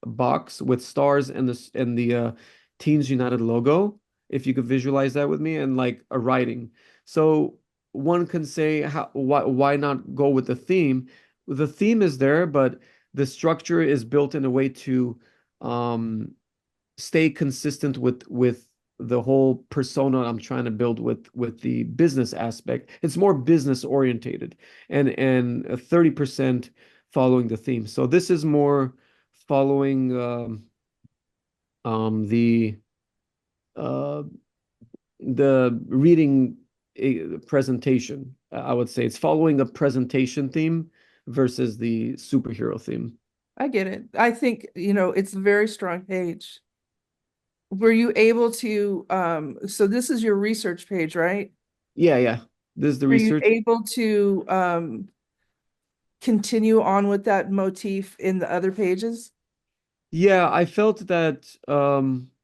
box with stars and the Teens United logo, if you could visualize that with me, and like a writing. So one can say why not go with the theme? The theme is there, but the structure is built in a way to um, stay consistent with the whole persona I'm trying to build with the business aspect. It's more business orientated and 30% following the theme. So this is more following the uh, reading presentation. I would say it's following a presentation theme versus the superhero theme. I get it. I think, it's a very strong page. Were you able to, so this is your research page, right? Yeah, yeah. This is the Were you research. able to continue on with that motif in the other pages? Yeah, I felt that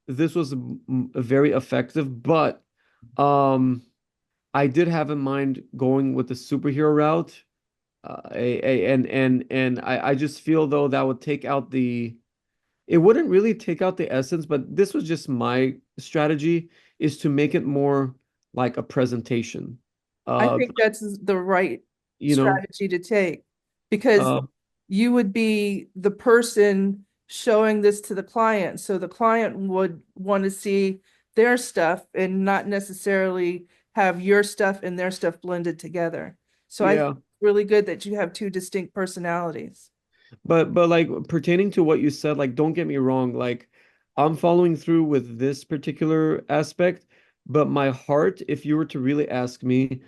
this was very effective, but um, I did have in mind going with the superhero route. And I just feel though that would take out it wouldn't really take out the essence, but this was just my strategy is to make it more like a presentation. I Uh, think that's the right you know, strategy to take because uh, you would be the person showing this to the client. So the client would want to see their stuff and not necessarily have your stuff and their stuff blended together. So I think yeah. it's really good that you have two distinct personalities. But like pertaining to what you said, like don't get me wrong, like I'm following through with this particular aspect, but my heart, if you were to really ask me,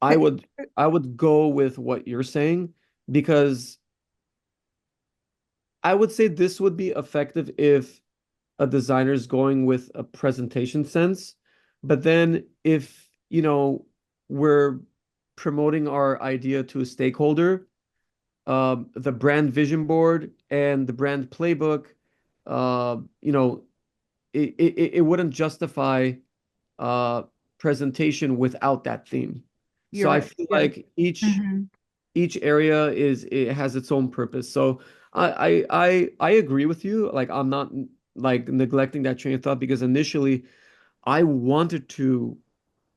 I would I would go with what you're saying because I would say this would be effective if a designer is going with a presentation sense. But then if, we're promoting our idea to a stakeholder, the brand vision board and the brand playbook, uh, you know, it wouldn't justify uh presentation without that theme. So You're I right. feel Yeah. like Mhm. each area it has its own purpose. So I agree with you. Like I'm not like neglecting that train of thought because initially I wanted to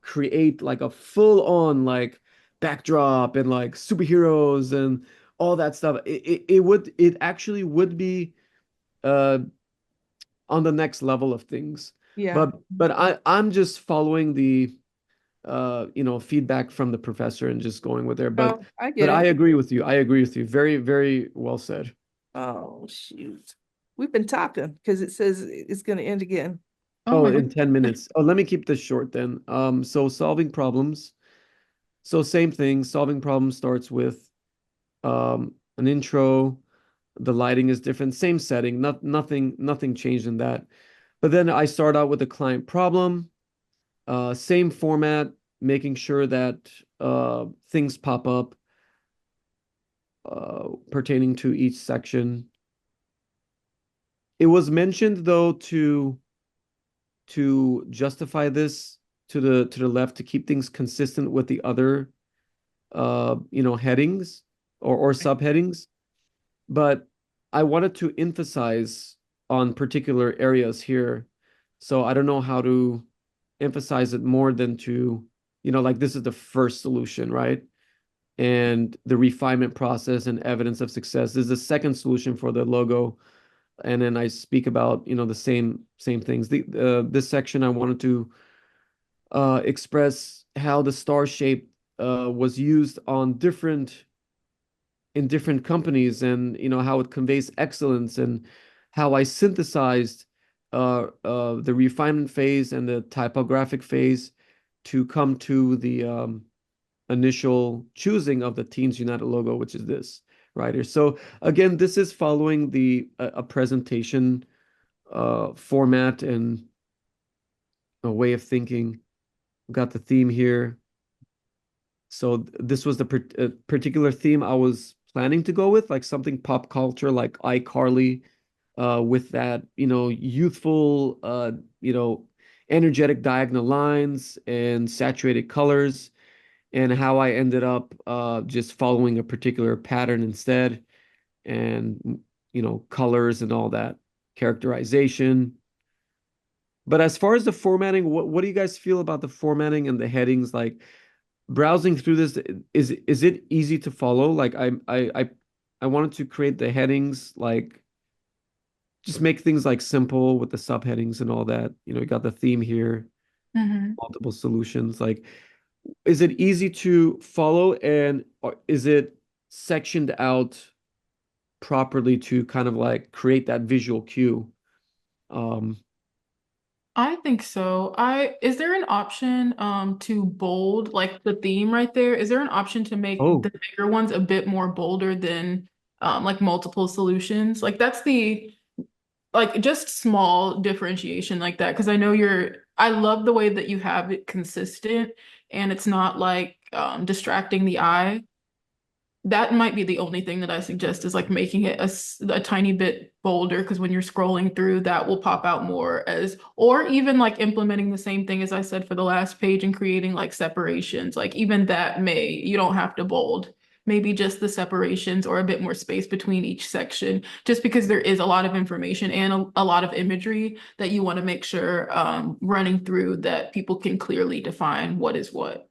create like a full on like backdrop and like superheroes and all that stuff. It actually would be uh on the next level of things. Yeah. But I'm just following the feedback from the professor and just going with there. But Oh, I but get I it. agree with you. I agree with you. Very, very well said. Oh, shoot. We've been talking because it says it's going to end again. Oh Oh, my in goodness. 10 minutes. Oh, let me keep this short then. So solving problems. So same thing, solving problems starts with an intro. The lighting is different, same setting, nothing changed in that. But then I start out with a client problem, same format, making sure that things pop up pertaining to each section. It was mentioned though to justify this to the left to keep things consistent with the other headings or subheadings. But I wanted to emphasize on particular areas here. So I don't know how to emphasize it more than to, like this is the first solution, right? And the refinement process and evidence of success. This is the second solution for the logo. And then I speak about, the same things. This section I wanted to express how the star shape was used on different in different companies and how it conveys excellence and how I synthesized the refinement phase and the typographic phase to come to the initial choosing of the Teens United logo, which is this right here. So again, this is following the a presentation format and a way of thinking. We've got the theme here. So this was the particular theme I was planning to go with, like something pop culture, like iCarly, with that, youthful, energetic diagonal lines and saturated colors, and how I ended up just following a particular pattern instead, and colors and all that characterization. But as far as the formatting, what do you guys feel about the formatting and the headings? Like browsing through this, is it easy to follow? Like I wanted to create the headings, like just make things like simple with the subheadings and all that. You got the theme here, Mhm. multiple solutions. Like, is it easy to follow and or is it sectioned out properly to kind of like create that visual cue? Um, I think so. Is there an option to bold like the theme right there? Is there an option to make oh, the bigger ones a bit more bolder than like multiple solutions? Like that's the like just small differentiation like that because I love the way that you have it consistent and it's not like distracting the eye. That might be the only thing that I suggest is like making it a tiny bit bolder because when you're scrolling through, that will pop out more or even like implementing the same thing as I said for the last page and creating like separations. Like even that you don't have to bold. Maybe just the separations or a bit more space between each section, just because there is a lot of information and a lot of imagery that you want to make sure running through that people can clearly define what is what.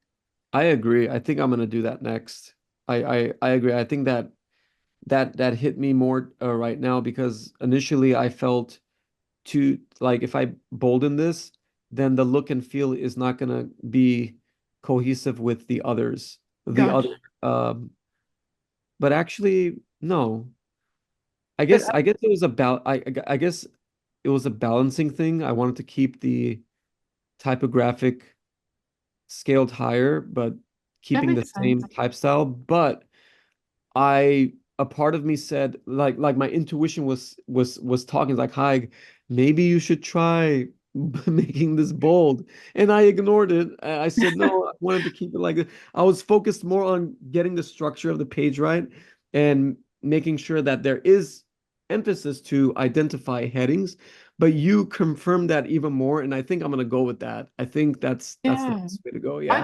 I agree. I think I'm gonna do that next. I agree. I think that hit me more right now because initially I felt to like if I bolden this, then the look and feel is not gonna be cohesive with the others. The Gotcha. other, but actually, no. I But guess I guess it was about I guess it was a balancing thing. I wanted to keep the typographic scaled higher, but That keeping the makes same sense. type style, but a part of me said like my intuition was talking like, hi, maybe you should try making this bold. And I ignored it. I said no, I wanted to keep it like this. I was focused more on getting the structure of the page right and making sure that there is emphasis to identify headings. But you confirmed that even more, and I think I'm gonna go with that. I think that's the Yeah. best way to go. Yeah.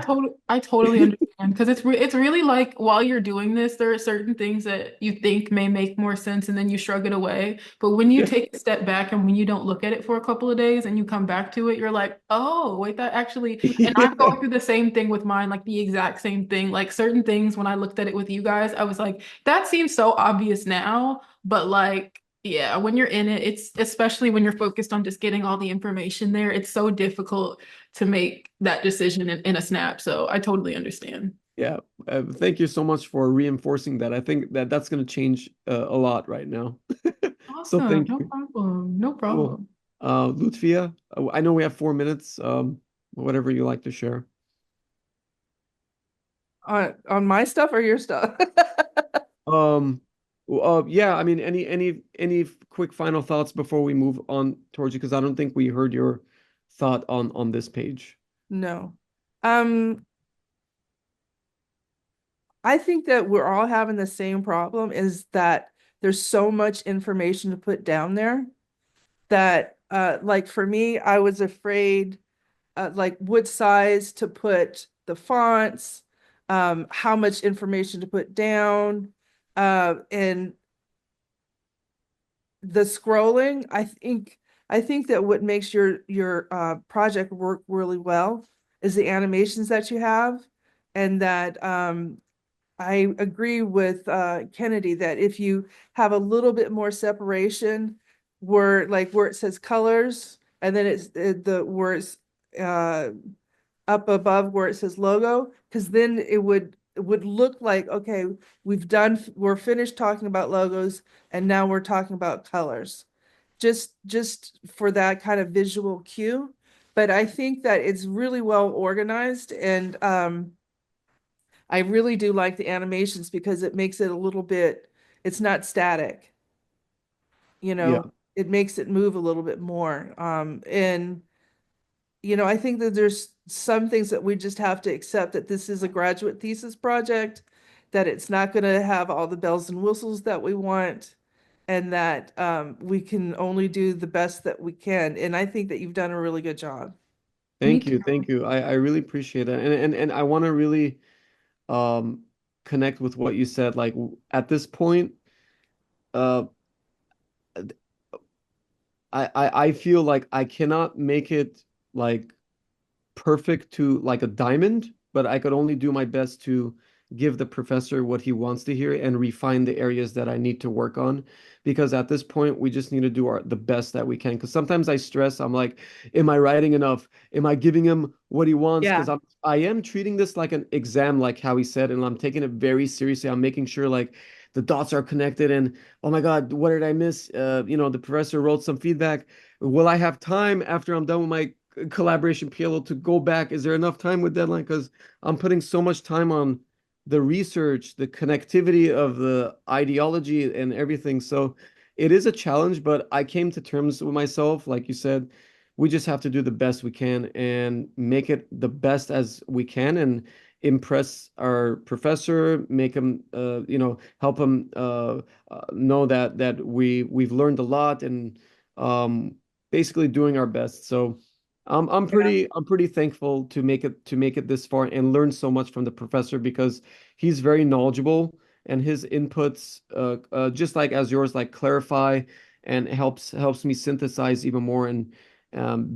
I totally understand because it's really like while you're doing this, there are certain things that you think may make more sense and then you shrug it away. But when you Yeah. take a step back and when you don't look at it for a couple of days and you come back to it, you're like, oh, wait, that actually, and I'm Yeah. going through the same thing with mine, like the exact same thing. Like certain things when I looked at it with you guys, I was like, that seems so obvious now, but like yeah, when you're in it, it's especially when you're focused on just getting all the information there, it's so difficult to make that decision in a snap. So I totally understand. Yeah, thank you so much for reinforcing that. I think that that's going to change a lot right now. So Awesome. thank No you. problem. No Cool. problem. Lutfia, I know we have 4 minutes. Whatever you like to share. On my stuff or your stuff? Um, yeah, I mean, any quick final thoughts before we move on towards you? Because I don't think we heard your thought on this page. No. Um, I think that we're all having the same problem is that there's so much information to put down there that like for me, I was afraid like what size to put the fonts, how much information to put down, and the scrolling. I think that what makes your project work really well is the animations that you have, and that I agree with Kennedy that if you have a little bit more separation where it says colors and then it's the where it's uh, up above where it says logo, because then it would look like, okay, we're finished talking about logos and now we're talking about colors. Just for that kind of visual cue. But I think that it's really well organized and I really do like the animations because it makes it a little bit, it's not static, you Yeah, know, it makes it move a little bit more. And, I think that there's some things that we just have to accept that this is a graduate thesis project, that it's not going to have all the bells and whistles that we want, and that we can only do the best that we can. And I think that you've done a really good job. Me thank too. you, thank you. I really appreciate that, and I want to really um connect with what you said. Like at this point, uh, I feel like I cannot make it like perfect to like a diamond, but I could only do my best to give the professor what he wants to hear and refine the areas that I need to work on. Because at this point, we just need to do the best that we can. Because sometimes I stress, I'm like, am I writing enough? Am I giving him what he wants? Because Yeah. I am treating this like an exam, like how he said, and I'm taking it very seriously. I'm making sure like the dots are connected and oh my God, what did I miss? The professor wrote some feedback. Will I have time after I'm done with my collaboration PLO to go back? Is there enough time with deadline? Because I'm putting so much time on the research, the connectivity of the ideology and everything. So it is a challenge, but I came to terms with myself. Like you said, we just have to do the best we can and make it the best as we can and impress our professor, make him, help him know that we've learned a lot and um, basically doing our best. So Yeah. I'm pretty thankful to make it this far and learn so much from the professor because he's very knowledgeable and his inputs just like as yours like clarify and helps me synthesize even more and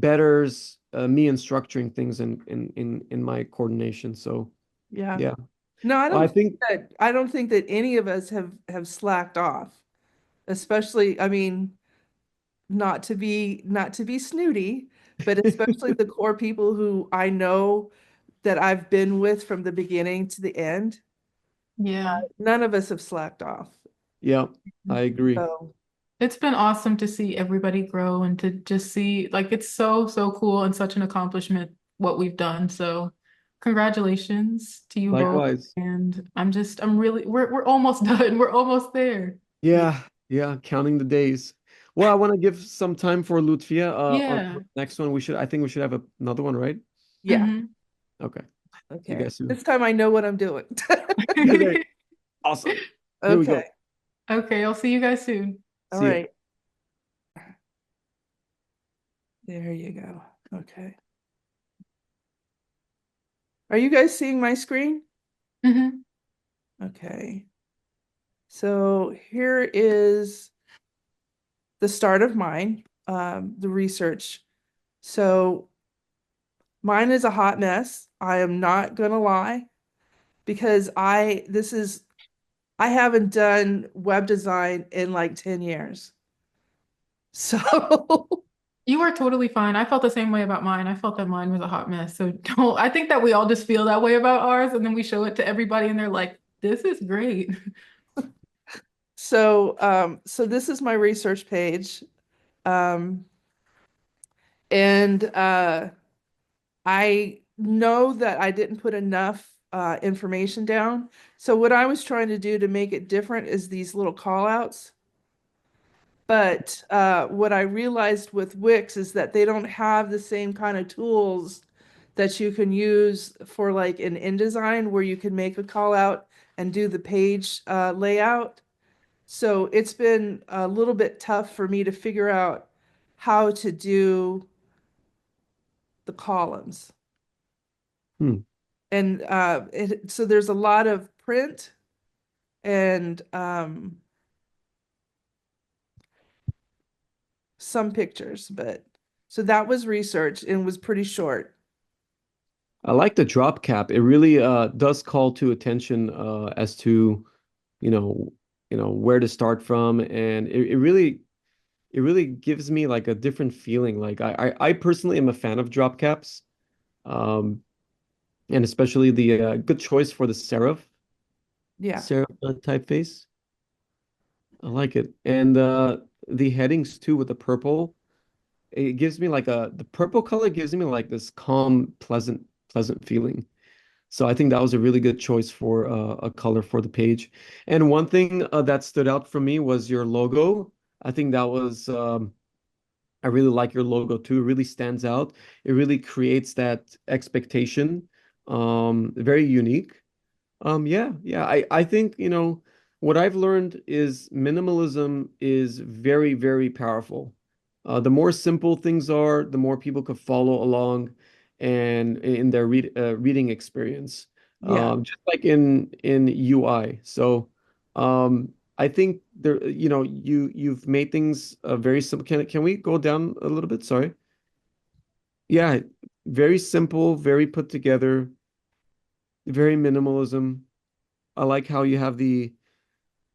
betters me in structuring things in my coordination. So Yeah. yeah, No, I I don't think think that I don't think that any of us have slacked off. Especially, I mean, not to be snooty, but especially the core people who I know that I've been with from the beginning to the end. Yeah. None of us have slacked off. yeah, I agree. So, It's been awesome to see everybody grow and to just see like it's so, so cool and such an accomplishment what we've done. So Congratulations to you both. Likewise. And we're almost done. We're almost there. Yeah, yeah, counting the days. Well, I want to give some time for Lutfia. On Yeah. the next one, I think we should have another one, right? Yeah. Okay. See you Okay. guys soon. This time I know what I'm doing. Okay, awesome. Here we Okay. go. Okay, I'll see you guys soon. All See ya. right. There you go. Okay. Are you guys seeing my screen? Mhm. Okay. So here is the start of mine, the research. So mine is a hot mess. I am not gonna lie, because I haven't done web design in like 10 years. So You are totally fine. I felt the same way about mine. I felt that mine was a hot mess. So don't, I think that we all just feel that way about ours, and then we show it to everybody and they're like, this is great. so this is my research page. Um, and I know that I didn't put enough information down. So what I was trying to do to make it different is these little call outs. But what I realized with Wix is that they don't have the same kind of tools that you can use for like an InDesign where you can make a call out and do the page layout. So it's been a little bit tough for me to figure out how to do the columns. Hmm. And so there's a lot of print and some pictures, but so that was research and was pretty short. I like the drop cap. It really does call to attention as to, you know, where to start from, and it really gives me like a different feeling. Like I personally am a fan of drop caps. Um, and especially the good choice for the Yeah. serif typeface. I like it. And the headings too with the purple. It gives me like the purple color gives me like this calm, pleasant feeling. So I think that was a really good choice for a color for the page. And one thing that stood out for me was your logo. I think that was I really like your logo too. It really stands out. It really creates that expectation. Very unique. Yeah. I think, what I've learned is minimalism is very, very powerful. The more simple things are, the more people could follow along and in their reading experience. Yeah. Just like in UI. So, I think there, you've made things very simple. Can we go down a little bit? Sorry. Yeah, very simple, very put together, very minimalism. I like how you have the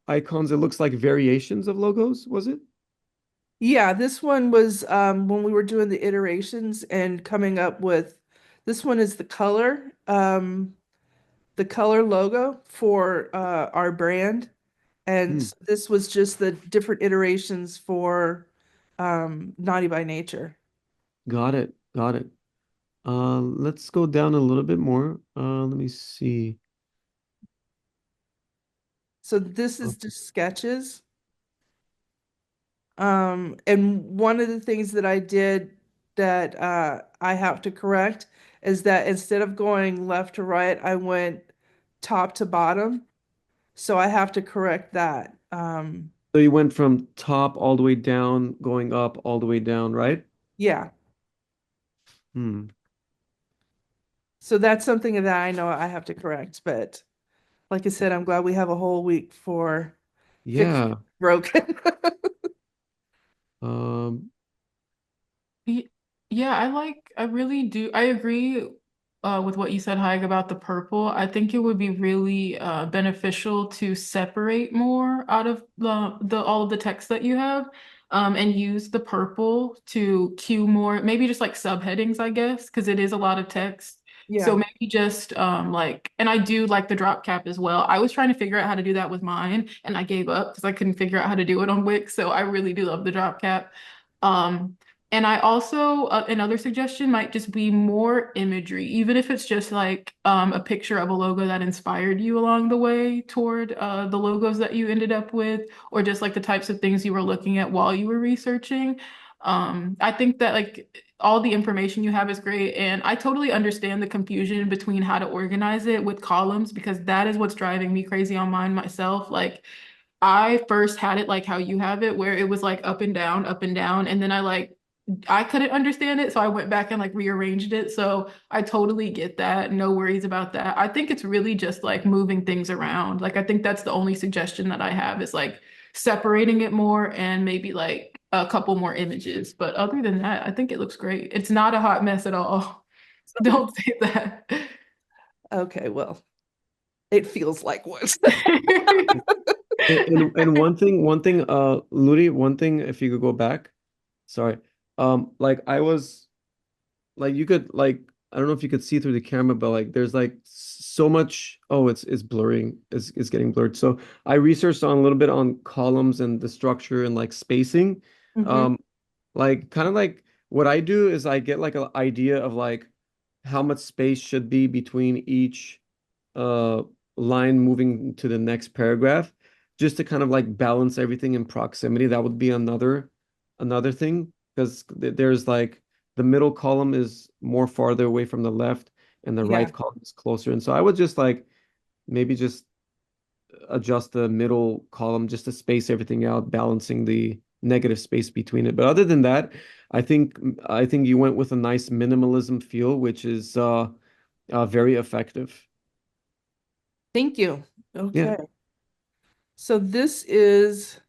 icons. It looks like variations of logos, was it? Yeah, this one was when we were doing the iterations and coming up with this one is the color logo for our brand. And Hmm. this was just the different iterations for Naughty by Nature. Got it. Got it. Let's go down a little bit more. Let me see. So this Uh, is just sketches. And one of the things that I did that I have to correct is that instead of going left to right, I went top to bottom. So I have to correct that. So you went from top all the way down, going up all the way down, right? Yeah. Hmm. So that's something that I know I have to correct. But like I said, I'm glad we have a whole week for fixing Yeah. broken. Um, Ye- Yeah, I really do. I agree with what you said, Haig, about the purple. I think it would be really beneficial to separate more out of the all of the text that you have, and use the purple to cue more, maybe just like subheadings, I guess, because it is a lot of text. So Yeah. maybe just like, and I do like the drop cap as well. I was trying to figure out how to do that with mine, and I gave up because I couldn't figure out how to do it on Wix. So I really do love the drop cap. Um, And I also, another suggestion might just be more imagery, even if it's just like a picture of a logo that inspired you along the way toward the logos that you ended up with, or just like the types of things you were looking at while you were researching. I think that like all the information you have is great, and I totally understand the confusion between how to organize it with columns because that is what's driving me crazy on mine myself. Like I first had it like how you have it, where it was like up and down, and then I couldn't understand it, so I went back and like rearranged it. So I totally get that. No worries about that. I think it's really just like moving things around. Like I think that's the only suggestion that I have is like separating it more and maybe like a couple more images. But other than that, I think it looks great. It's not a hot mess at all. Don't say that. Okay, well, it feels like one. And one thing, Ludi, one thing, if you could go back, sorry. Like I was like you could like I don't know if you could see through the camera, but like there's like so much. Oh, it's blurring. It's getting blurred. So I researched on a little bit on columns and the structure and like spacing. Mhm. Um, like kind of like what I do is I get like an idea of like how much space should be between each uh line moving to the next paragraph, just to kind of like balance everything in proximity. That would be another thing because there's like the middle column is more farther away from the left and the Yeah, right column is closer. And so I would just like maybe just adjust the middle column just to space everything out, balancing the negative space between it. But other than that, I think you went with a nice minimalism feel, which is very effective. thank you. Yeah. Okay, so this is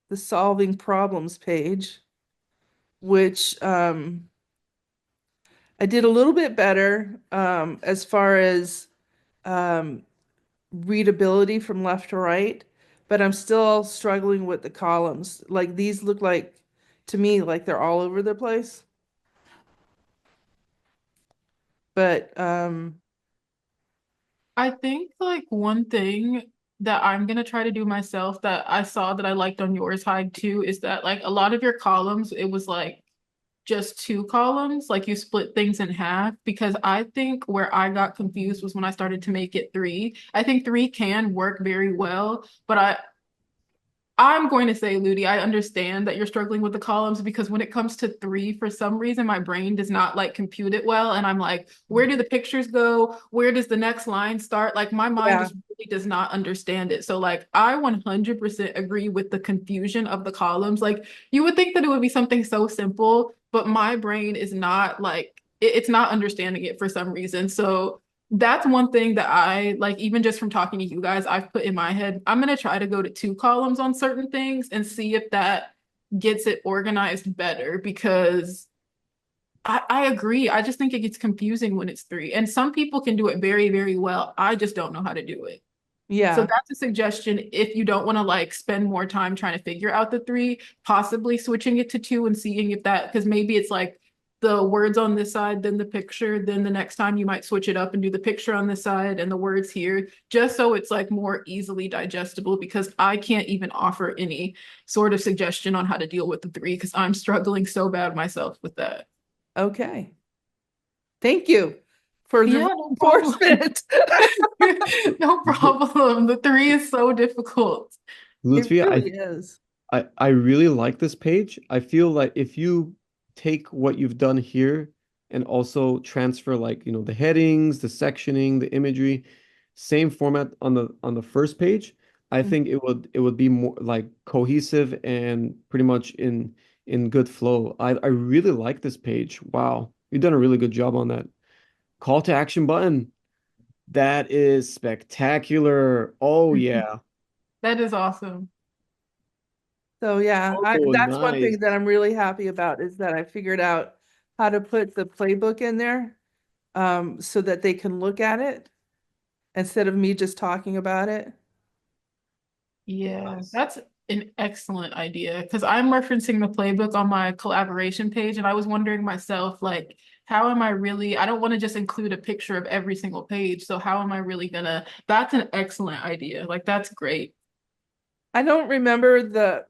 the solving problems page, which I did a little bit better as far as um, readability from left to right, but I'm still struggling with the columns. Like these look like to me like they're all over the place. But I think like one thing that I'm gonna try to do myself that I saw that I liked on yours, Hyde, too, is that like a lot of your columns, it was like just two columns, like you split things in half, because I think where I got confused was when I started to make it three. I think three can work very well, but I'm going to say, Ludi, I understand that you're struggling with the columns because when it comes to three, for some reason, my brain does not like compute it well. And I'm like, where do the pictures go? Where does the next line start? Like, my mind yeah, just really does not understand it. So, like, I 100% agree with the confusion of the columns. Like, you would think that it would be something so simple, but my brain is not like, it's not understanding it for some reason. So, that's one thing that I like, even just from talking to you guys, I've put in my head. I'm gonna try to go to two columns on certain things and see if that gets it organized better because I agree. I just think it gets confusing when it's three. And some people can do it very, very well. I just don't know how to do it. So yeah. that's a suggestion if you don't want to like spend more time trying to figure out the three, possibly switching it to two and seeing if that, because maybe it's like the words on this side, then the picture, then the next time you might switch it up and do the picture on this side and the words here, just so it's like more easily digestible because I can't even offer any sort of suggestion on how to deal with the three because I'm struggling so bad myself with that. Okay. Thank you for the Yeah, no problem. reinforcement. No problem. The three is so difficult. It Lutfi, really is. I really like this page. I feel like if you take what you've done here and also transfer like, the headings, the sectioning, the imagery, same format on the first page, I think it would be more like cohesive and pretty much in good flow. I really like this page. Wow. You've done a really good job on that. Call to action button. That is spectacular. Oh yeah. That is awesome. So yeah, Oh, that's one thing that nice. I'm really happy about is that I figured out how to put the playbook in there so that they can look at it instead of me just talking about it. Yeah, Nice. that's an excellent idea because I'm referencing the playbook on my collaboration page, and I was wondering myself, like, how am I really? I don't want to just include a picture of every single page. So how am I really gonna? That's an excellent idea. Like, that's great. I don't remember the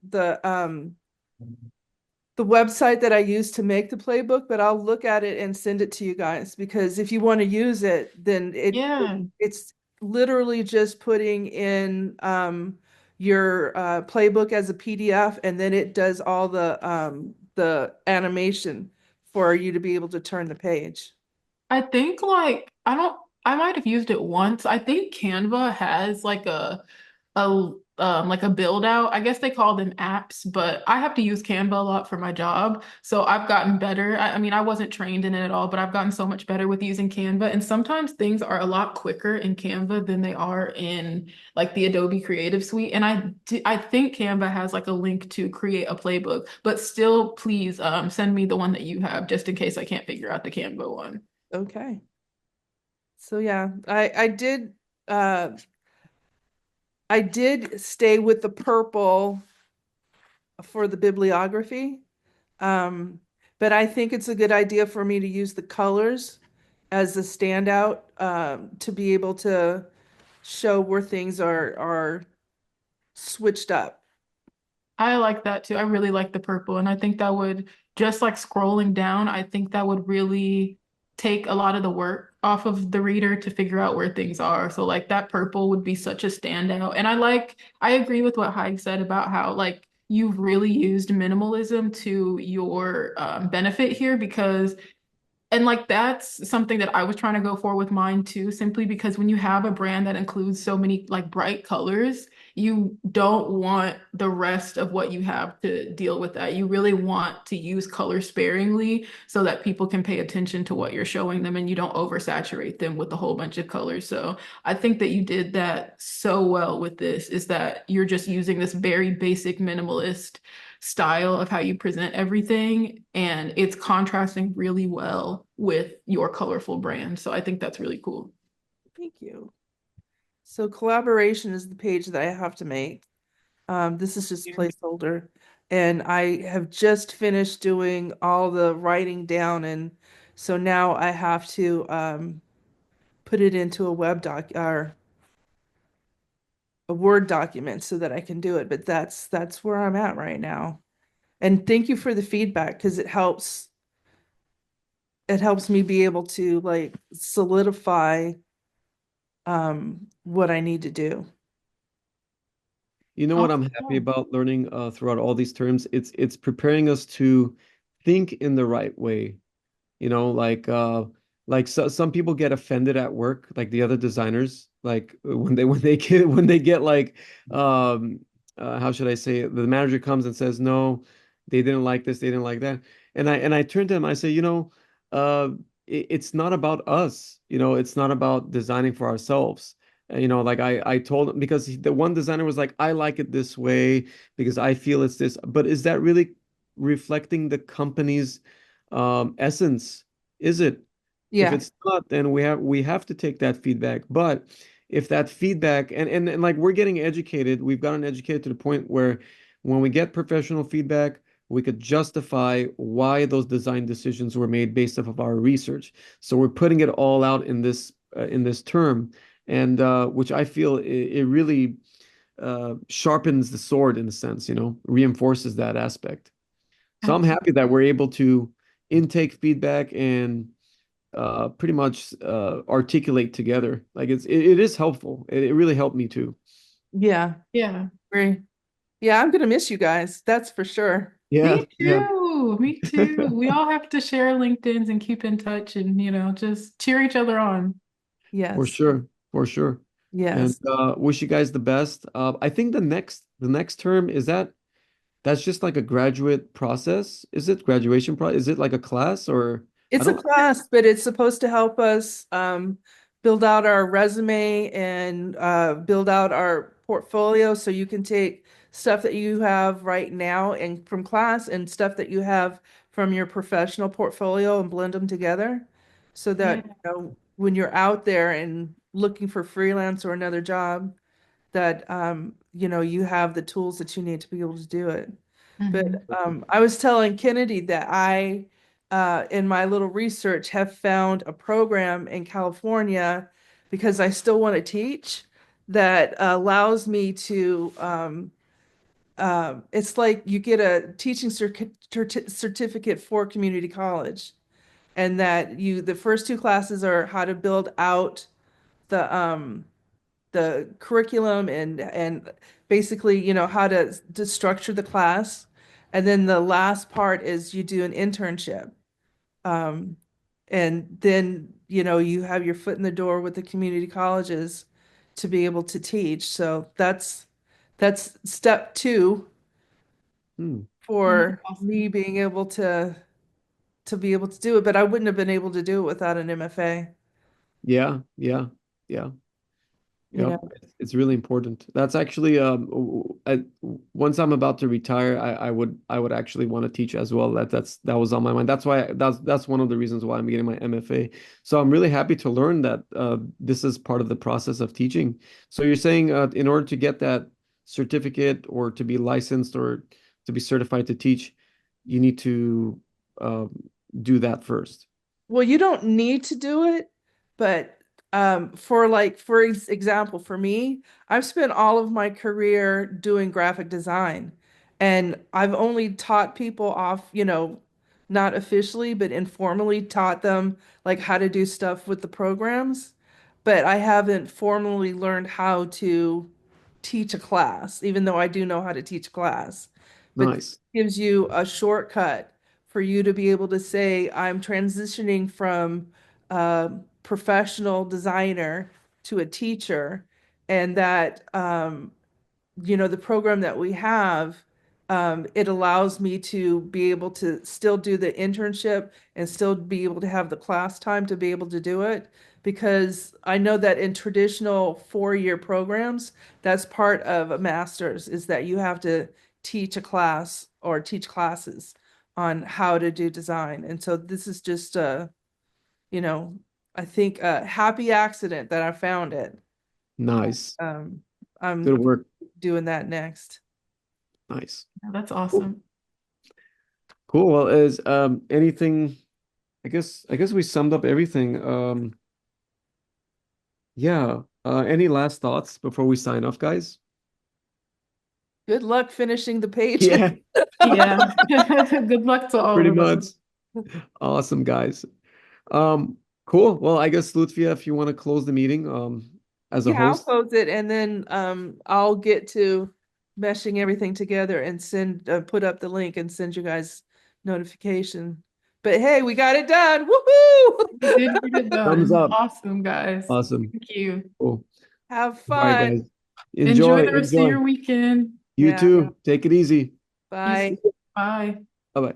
the website that I use to make the playbook, but I'll look at it and send it to you guys because if you want to use it, then Yeah. it's literally just putting in your playbook as a PDF, and then it does all the animation for you to be able to turn the page. I think like I might have used it once. I think Canva has like a build out. I guess they call them apps, but I have to use Canva a lot for my job. So I've gotten better. I mean, I wasn't trained in it at all, but I've gotten so much better with using Canva. And sometimes things are a lot quicker in Canva than they are in like the Adobe Creative Suite. And I think Canva has like a link to create a playbook, but still please send me the one that you have just in case I can't figure out the Canva one. Okay. So yeah, uh I did stay with the purple for the bibliography. Um, but I think it's a good idea for me to use the colors as a standout to be able to show where things are switched up. I like that too. I really like the purple. And I think that would, just like scrolling down, I think that would really take a lot of the work off of the reader to figure out where things are. So like that purple would be such a standout. And I agree with what Haig said about how like you've really used minimalism to your benefit here because and like that's something that I was trying to go for with mine too, simply because when you have a brand that includes so many like bright colors, you don't want the rest of what you have to deal with that. You really want to use color sparingly so that people can pay attention to what you're showing them and you don't oversaturate them with a whole bunch of colors. So I think that you did that so well with this, is that you're just using this very basic minimalist style of how you present everything, and it's contrasting really well with your colorful brand. So I think that's really cool. Thank you. So collaboration is the page that I have to make. This is just placeholder. And I have just finished doing all the writing down, and so now I have to put it into a web doc or a Word document so that I can do it. But that's where I'm at right now. And thank you for the feedback because it helps me be able to like solidify what I need to do. You know what I'm happy Awesome. about learning throughout all these terms? It's preparing us to think in the right way. You know, like some people get offended at work, like the other designers, like when they get like how should I say it? The manager comes and says, no, they didn't like this, they didn't like that. And I turn to him, I say, uh it's not about us, it's not about designing for ourselves. Like I told him, because the one designer was like, I like it this way because I feel it's this, but is that really reflecting the company's essence? Is it? If Yeah. it's not, then we have to take that feedback. But if that feedback, and like we're getting educated, we've gotten educated to the point where when we get professional feedback, we could justify why those design decisions were made based off of our research. So we're putting it all out in this term, and which I feel it really sharpens the sword in a sense, reinforces that aspect. So I'm happy that we're able to intake feedback and pretty much articulate together. Like it is helpful. It really helped me too. Yeah. Yeah. Great. Yeah, I'm gonna miss you guys. That's for sure. Yeah, Me yeah, too. Me too. We all have to share LinkedIn's and keep in touch and, just cheer each other on. for Yes. sure, for sure. And Yes. wish you guys the best. I think the next term that's just like a graduate process. Is it graduation Is it like a class or I It's a don't? class, but it's supposed to help us build out our resume and build out our portfolio so you can take stuff that you have right now and from class and stuff that you have from your professional portfolio and blend them together so Yeah. that when you're out there and looking for freelance or another job that you have the tools that you need to be able to do it. But Mhm. I was telling Kennedy that I, in my little research, have found a program in California because I still want to teach that allows me to it's like you get a teaching certificate for community college, and that the first two classes are how to build out the curriculum and basically, how to structure the class. And then the last part is you do an internship. Um, and then, you have your foot in the door with the community colleges to be able to teach. So that's step two Hmm. That's for awesome. me being able to be able to do it, but I wouldn't have been able to do it without an MFA, Yeah, yeah, yeah. you Yep, know. it's really important. That's actually once I'm about to retire, I would actually want to teach as well. That was on my mind. That's one of the reasons why I'm getting my MFA. So I'm really happy to learn that this is part of the process of teaching. So you're saying in order to get that certificate or to be licensed or to be certified to teach, you need to uh, do that first. Well, you don't need to do it, but for example, for me, I've spent all of my career doing graphic design, and I've only taught people off, not officially, but informally taught them like how to do stuff with the programs, but I haven't formally learned how to teach a class, even though I do know how to teach a class. But Nice. gives you a shortcut for you to be able to say, I'm transitioning from a professional designer to a teacher, and that the program that we have, it allows me to be able to still do the internship and still be able to have the class time to be able to do it. Because I know that in traditional four-year programs, that's part of a master's, is that you have to teach a class or teach classes on how to do design. And so this is just you know, I think a happy accident that I found it. Nice. Um, I'm Good work. doing that next. Nice. Yeah, that's Cool. awesome. Cool. Well, is anything I guess we summed up everything. Yeah. Any last thoughts before we sign off, guys? Good luck finishing the pages. Yeah, Yeah. Good luck to all pretty of much. us. Awesome, guys. Um, cool. Well, I guess Lutfia, if you want to close the meeting, as a Yeah, I'll host. close it and then I'll get to meshing everything together and put up the link and send you guys notification. But hey, we got it done. We did get it Woohoo! Thumbs done. up. Awesome, guys. Awesome. Thank you. Cool. Have All right, fun. guys. Enjoy Enjoy, the rest of enjoy. your weekend. You Yeah, too. Take it easy. You too. bye. Bye. Bye-bye.